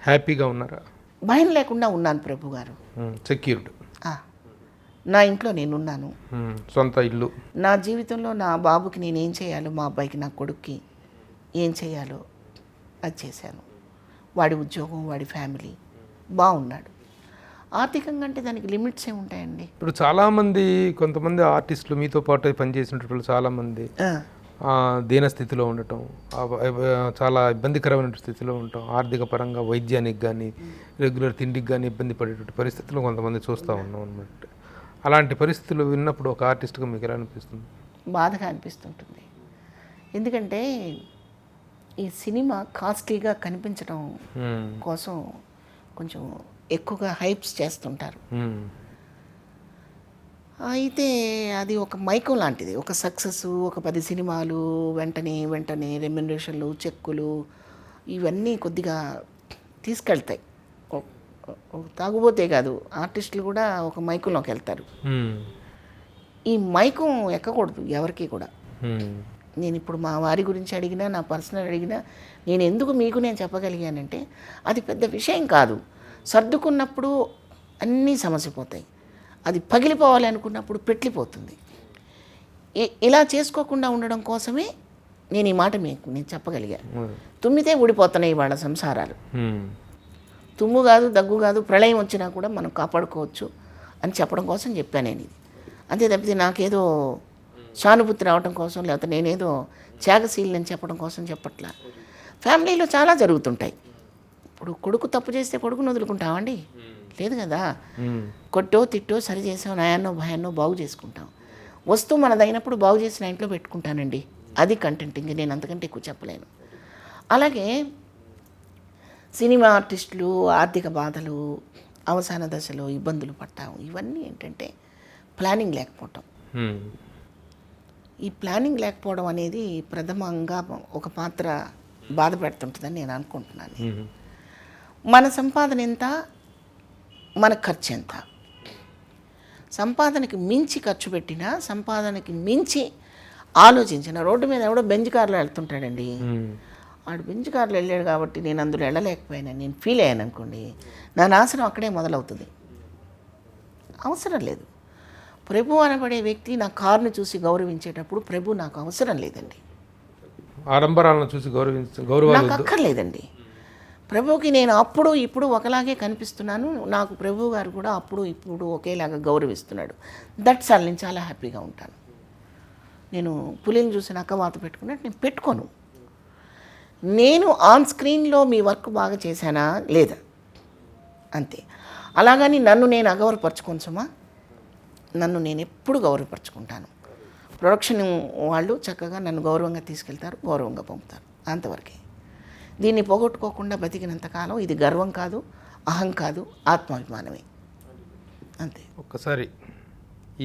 హ్యాపీగా ఉన్నారా? భయం లేకుండా ఉన్నాను ప్రభు గారు. సెక్యూర్డ్. నా ఇంట్లో నేనున్నాను, సొంత ఇల్లు. నా జీవితంలో నా బాబుకి నేను ఏం చేయాలో, మా అబ్బాయికి నా కొడుక్కి ఏం చేయాలో అది చేశాను. వాడి ఉద్యోగం, వాడి ఫ్యామిలీ బాగున్నాడు. ఆర్థికంగా అంటే దానికి లిమిట్స్ ఏ ఉంటాయండి. ఇప్పుడు చాలామంది, కొంతమంది ఆర్టిస్టులు మీతో పాటు పనిచేసినటువంటి చాలామంది దీనస్థితిలో ఉండటం, చాలా ఇబ్బందికరమైన స్థితిలో ఉండటం, ఆర్థిక పరంగా వైద్యానికి కానీ రెగ్యులర్ తిండికి కానీ ఇబ్బంది పడేటువంటి పరిస్థితులు కొంతమంది చూస్తూ ఉన్నాం అన్నమాట. అలాంటి పరిస్థితులు విన్నప్పుడు ఒక ఆర్టిస్ట్గా మీకు ఎలా అనిపిస్తుంది? బాధగా అనిపిస్తుంటుంది. ఎందుకంటే ఈ సినిమా కాస్ట్లీగా కనిపించడం కోసం కొంచెం ఎక్కువగా హైప్స్ చేస్తుంటారు. అయితే అది ఒక మైకం లాంటిది. ఒక సక్సెస్, ఒక 10 సినిమాలు వెంటనే రెమ్యునరేషన్లు, చెక్కులు ఇవన్నీ కొద్దిగా తీసుకెళ్తాయి. తాగుబోతే కాదు, ఆర్టిస్టులు కూడా ఒక మైకంలోకి వెళ్తారు. ఈ మైకం ఎక్కకూడదు ఎవరికి కూడా. నేను ఇప్పుడు మా వారి గురించి అడిగినా, నా పర్సనల్ అడిగినా, నేను ఎందుకు మీకు నేను చెప్పగలిగానంటే అది పెద్ద విషయం కాదు. సర్దుకున్నప్పుడు అన్నీ సమసిపోతాయి. అది పగిలిపోవాలి అనుకున్నప్పుడు పెట్లిపోతుంది. ఇలా చేసుకోకుండా ఉండడం కోసమే నేను ఈ మాట మీకు నేను చెప్పగలిగాను. తుమ్మితే ఊడిపోతున్నాయి వాళ్ళ సంసారాలు. తుమ్ము కాదు, దగ్గు కాదు, ప్రళయం వచ్చినా కూడా మనం కాపాడుకోవచ్చు అని చెప్పడం కోసం చెప్పాను నేను ఇది. అంతే తప్పితే నాకేదో సానుభూతి రావడం కోసం, లేకపోతే నేనేదో త్యాగశీలని చెప్పడం కోసం చెప్పట్లా. ఫ్యామిలీలో చాలా జరుగుతుంటాయి. ఇప్పుడు కొడుకు తప్పు చేస్తే కొడుకును వదులుకుంటామండి? లేదు కదా. కొట్టో తిట్టో సరి చేసాం, నయాన్నో భయాన్నో బాగు చేసుకుంటాం. వస్తువు మనదైనప్పుడు బాగు చేసిన ఇంట్లో పెట్టుకుంటానండి. అది కంటెంట్. ఇంక నేను అంతకంటే ఎక్కువ చెప్పలేను. అలాగే సినిమా ఆర్టిస్టులు ఆర్థిక బాధలు, అవసాన దశలో ఇబ్బందులు పడతాం. ఇవన్నీ ఏంటంటే ప్లానింగ్ లేకపోవటం. ఈ ప్లానింగ్ లేకపోవడం అనేది ప్రథమంగా ఒక పాత్ర బాధ పెడుతుంటుందని నేను అనుకుంటున్నాను. మన సంపాదన ఎంత, మన ఖర్చు ఎంత. సంపాదనకి మించి ఖర్చు పెట్టినా, సంపాదనకి మించి ఆలోచించిన, రోడ్డు మీద ఎవడో బెంజ్ కార్లో వెళ్తుంటాడండి, వాడు బెంజ్ కార్లో వెళ్ళాడు కాబట్టి నేను అందులో వెళ్ళలేకపోయాను, నేను ఫీల్ అయ్యాను అనుకోండి, నా నాశనం అక్కడే మొదలవుతుంది. అవసరం లేదు. ప్రభు అనబడే వ్యక్తి నా కారుని చూసి గౌరవించేటప్పుడు ప్రభు నాకు అవసరం లేదండి. ఆడంబరాలను చూసి నాకు అక్కర్లేదండి. ప్రభువుకి నేను అప్పుడు ఇప్పుడు ఒకలాగే కనిపిస్తున్నాను. నాకు ప్రభు గారు కూడా అప్పుడు ఇప్పుడు ఒకేలాగా గౌరవిస్తున్నాడు. That's all. నేను చాలా హ్యాపీగా ఉంటాను. నేను పులిని చూసి నక్కవాత పెట్టుకున్నట్టు నేను పెట్టుకోను. నేను ఆన్ స్క్రీన్లో మీ వర్క్ బాగా చేశానా లేదా అంతే. అలాగని నన్ను నేను అగౌరవపరచుకోను సుమా. నన్ను నేను ఎప్పుడు గౌరవపరచుకుంటాను. ప్రొడక్షన్ వాళ్ళు చక్కగా నన్ను గౌరవంగా తీసుకెళ్తారు, గౌరవంగా పంపుతారు, అంతవరకే. దీన్ని పోగొట్టుకోకుండా బతికినంతకాలం ఇది గర్వం కాదు, అహం కాదు, ఆత్మాభిమానమే, అంతే. ఒక్కసారి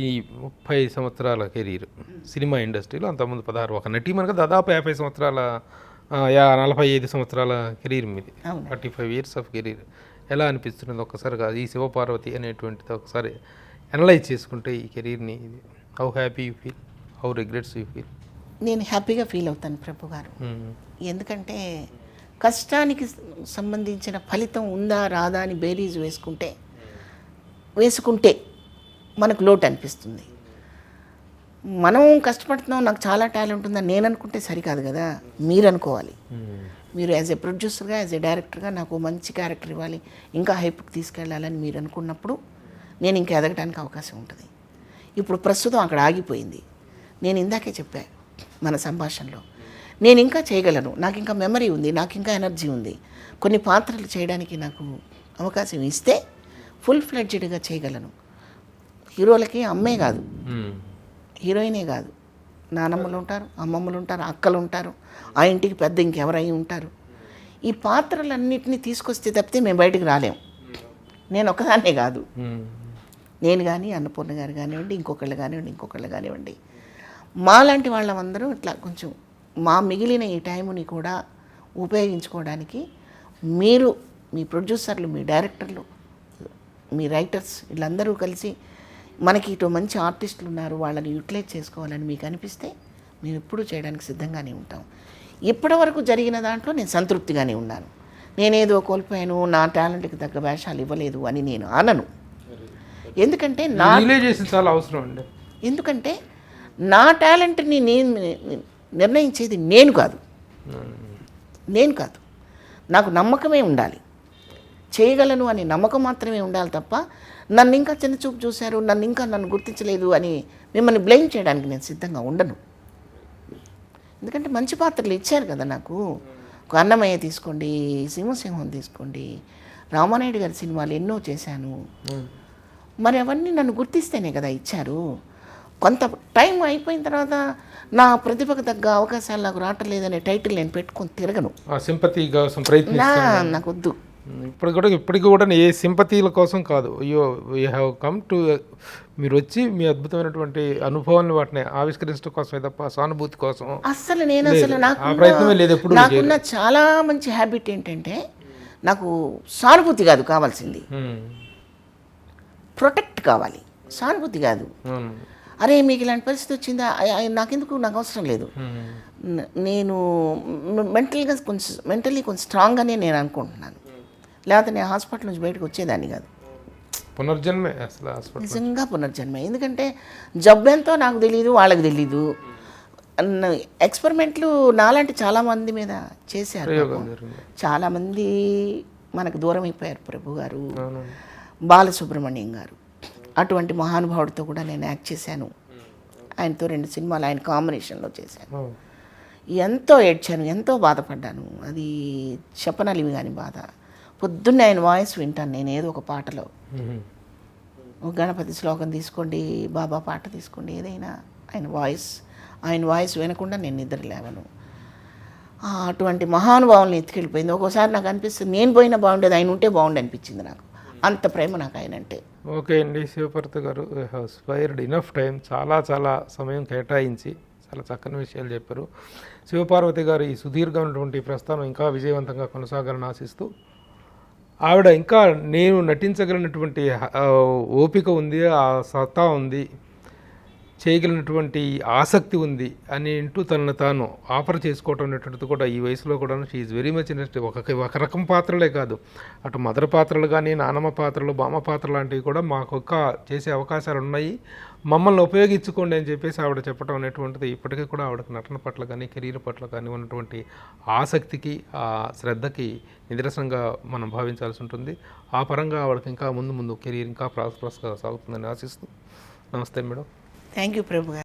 ఈ 30 సంవత్సరాల కెరీర్ సినిమా ఇండస్ట్రీలో, అంతకుముందు 16, ఒక నటి మనకు దాదాపు 50 సంవత్సరాల 45 సంవత్సరాల కెరీర్ మీది, 45 ఇయర్స్ ఆఫ్ కెరీర్. ఎలా అనిపిస్తున్నది ఒక్కసారి కాదు ఈ శివపార్వతి అనేటువంటిది ఒకసారి అనలైజ్ చేసుకుంటే ఈ కెరీర్ని? How happy you feel, how regrets you feel? నేను హ్యాపీగా ఫీల్ అవుతాను ప్రభు గారు. ఎందుకంటే కష్టానికి సంబంధించిన ఫలితం ఉందా రాదా అని బేరీజ్ వేసుకుంటే మనకు లోటు అనిపిస్తుంది. మనం కష్టపడుతున్నాం, నాకు చాలా టాలెంట్ ఉందని నేను అనుకుంటే సరికాదు కదా, మీరు అనుకోవాలి. మీరు యాజ్ ఏ ప్రొడ్యూసర్గా, యాజ్ ఏ డైరెక్టర్గా నాకు మంచి క్యారెక్టర్ ఇవ్వాలి, ఇంకా హైప్కి తీసుకెళ్ళాలని మీరు అనుకున్నప్పుడు నేను ఇంకా ఎదగడానికి అవకాశం ఉంటుంది. ఇప్పుడు ప్రస్తుతం అక్కడ ఆగిపోయింది. నేను ఇందాకే చెప్పా మన సంభాషణలో, నేను ఇంకా చేయగలను, నాకు ఇంకా మెమరీ ఉంది, నాకు ఇంకా ఎనర్జీ ఉంది, కొన్ని పాత్రలు చేయడానికి నాకు అవకాశం ఇస్తే ఫుల్ ఫ్లెడ్జ్డ్గా చేయగలను. హీరోలకి అమ్మే కాదు, హీరోయినే కాదు, నానమ్మలు ఉంటారు, అమ్మమ్మలు ఉంటారు, అక్కలు ఉంటారు, ఆ ఇంటికి పెద్ద ఇంకెవరై ఉంటారు. ఈ పాత్రలన్నింటినీ తీసుకొస్తే తప్పితే మేము బయటకు రాలేము. నేను ఒకదాన్నే కాదు, నేను కానీ అన్నపూర్ణ గారు కానివ్వండి, ఇంకొకళ్ళు కానివ్వండి, మాలాంటి వాళ్ళందరూ ఇట్లా కొంచెం మా మిగిలిన ఈ టైంని కూడా ఉపయోగించుకోవడానికి మీరు, మీ ప్రొడ్యూసర్లు, మీ డైరెక్టర్లు, మీ రైటర్స్ వీళ్ళందరూ కలిసి మనకి ఇటు మంచి ఆర్టిస్టులు ఉన్నారు, వాళ్ళని యూటిలైజ్ చేసుకోవాలని మీకు అనిపిస్తే మేము ఎప్పుడూ చేయడానికి సిద్ధంగానే ఉంటాం. ఇప్పటి వరకు జరిగిన దాంట్లో నేను సంతృప్తిగానే ఉన్నాను. నేనేదో కోల్పోయాను, నా టాలెంట్కి తగ్గ వేషాలు ఇవ్వలేదు అని నేను అనను. ఎందుకంటే చాలా అవసరం అండి. ఎందుకంటే నా టాలెంట్ని నేను నిర్ణయించేది నేను కాదు. నాకు నమ్మకమే ఉండాలి, చేయగలను అనే నమ్మకం మాత్రమే ఉండాలి తప్ప నన్ను ఇంకా చిన్న చూపు చూశారు, నన్ను గుర్తించలేదు అని మిమ్మల్ని బ్లేమ్ చేయడానికి నేను సిద్ధంగా ఉండను. ఎందుకంటే మంచి పాత్రలు ఇచ్చారు కదా నాకు. అన్నమయ్య తీసుకోండి, సింహసింహం తీసుకోండి, రామానాయుడు గారి సినిమాలు ఎన్నో చేశాను. మరి అవన్నీ నన్ను గుర్తిస్తేనే కదా ఇచ్చారు. కొంత టైం అయిపోయిన తర్వాత నా ప్రతిభకు తగ్గ అవకాశాలు నాకు రావటం లేదనే టైటిల్ నేను పెట్టుకొని తిరగను. నాకు వద్దు. ఇప్పటికి కూడా ఏ సింపతీల కోసం కాదు, అయ్యో యూ హ్యావ్ కమ్ టు, మీరు వచ్చి మీ అద్భుతమైనటువంటి అనుభవాన్ని వాటిని ఆవిష్కరించడం కోసమే తప్ప సానుభూతి కోసం అస్సలు నాకున్న చాలా మంచి హ్యాబిట్ ఏంటంటే, నాకు సానుభూతి కాదు కావాల్సింది, ప్రొటెక్ట్ కావాలి, సానుభూతి కాదు. అరే మీకు ఇలాంటి పరిస్థితి వచ్చిందా, నాకు అవసరం లేదు. నేను మెంటల్లీ కొంచెం స్ట్రాంగ్గానే నేను అనుకుంటున్నాను, లేకపోతే నేను హాస్పిటల్ నుంచి బయటకు వచ్చేదాన్ని కాదు. పునర్జన్మే, అసలు నిజంగా పునర్జన్మే. ఎందుకంటే జబ్బు ఎంతో నాకు తెలీదు, వాళ్ళకి తెలీదు. ఎక్స్పెరిమెంట్లు నాలాంటి చాలామంది మీద చేశారు. చాలామంది మనకు దూరం అయిపోయారు. ప్రభు గారు, బాలసుబ్రహ్మణ్యం గారు, అటువంటి మహానుభావుడితో కూడా నేను యాక్ట్ చేశాను. ఆయనతో 2 సినిమాలు ఆయన కాంబినేషన్లో చేశాను. ఎంతో ఏడ్చాను, ఎంతో బాధపడ్డాను. అది చెప్పనలివి కాని బాధ. పొద్దున్నే ఆయన వాయిస్ వింటాను నేను ఏదో ఒక పాటలో. ఒక గణపతి శ్లోకం తీసుకోండి, బాబా పాట తీసుకోండి, ఏదైనా ఆయన వాయిస్ వినకుండా నేను నిద్ర లేవను. అటువంటి మహానుభావుల్ని ఎత్తుకెళ్ళిపోయింది. ఒక్కోసారి నాకు అనిపిస్తుంది నేను పోయినా బాగుండేది, ఆయన ఉంటే బాగుండే అనిపించింది నాకు. అంత ప్రేమ నాకు ఆయన అంటే. ఓకే అండి, శివపార్వతి గారు, యూ హ్యావ్ స్పైర్డ్ ఇనఫ్ టైం. చాలా సమయం కేటాయించి చాలా చక్కని విషయాలు చెప్పారు. శివపార్వతి గారు ఈ సుదీర్ఘమైనటువంటి ప్రస్థానం ఇంకా విజయవంతంగా కొనసాగాలని ఆశిస్తూ, ఆవిడ ఇంకా నేను నటించగలిగినటువంటి ఓపిక ఉంది, ఆ సత్తా ఉంది, చేయగలిగినటువంటి ఆసక్తి ఉంది అని అంటూ తనను తాను ఆఫర్ చేసుకోవటం అనేటువంటిది కూడా ఈ వయసులో కూడా షీఈ్ వెరీ మచ్ ఇంట్రెస్ట్. ఒక రకం పాత్రలే కాదు, అటు మదర్ పాత్రలు కానీ, నానమ్మ పాత్రలు, బామ్మ పాత్రలు లాంటివి కూడా మాకు చేసే అవకాశాలు ఉన్నాయి, మమ్మల్ని ఉపయోగించుకోండి అని చెప్పేసి ఆవిడ చెప్పడం అనేటువంటిది ఇప్పటికీ కూడా ఆవిడకి నటన పట్ల కానీ, కెరీర్ పట్ల కానీ ఉన్నటువంటి ఆసక్తికి, ఆ శ్రద్ధకి నిదర్శనంగా మనం భావించాల్సి ఉంటుంది. ఆ పరంగా ఆవిడకి ఇంకా ముందు కెరీర్ ఇంకా ప్రాస్పరస్గా సాగుతుందని ఆశిస్తూ, నమస్తే మేడం. థ్యాంక్ యూ ప్రభు గారు.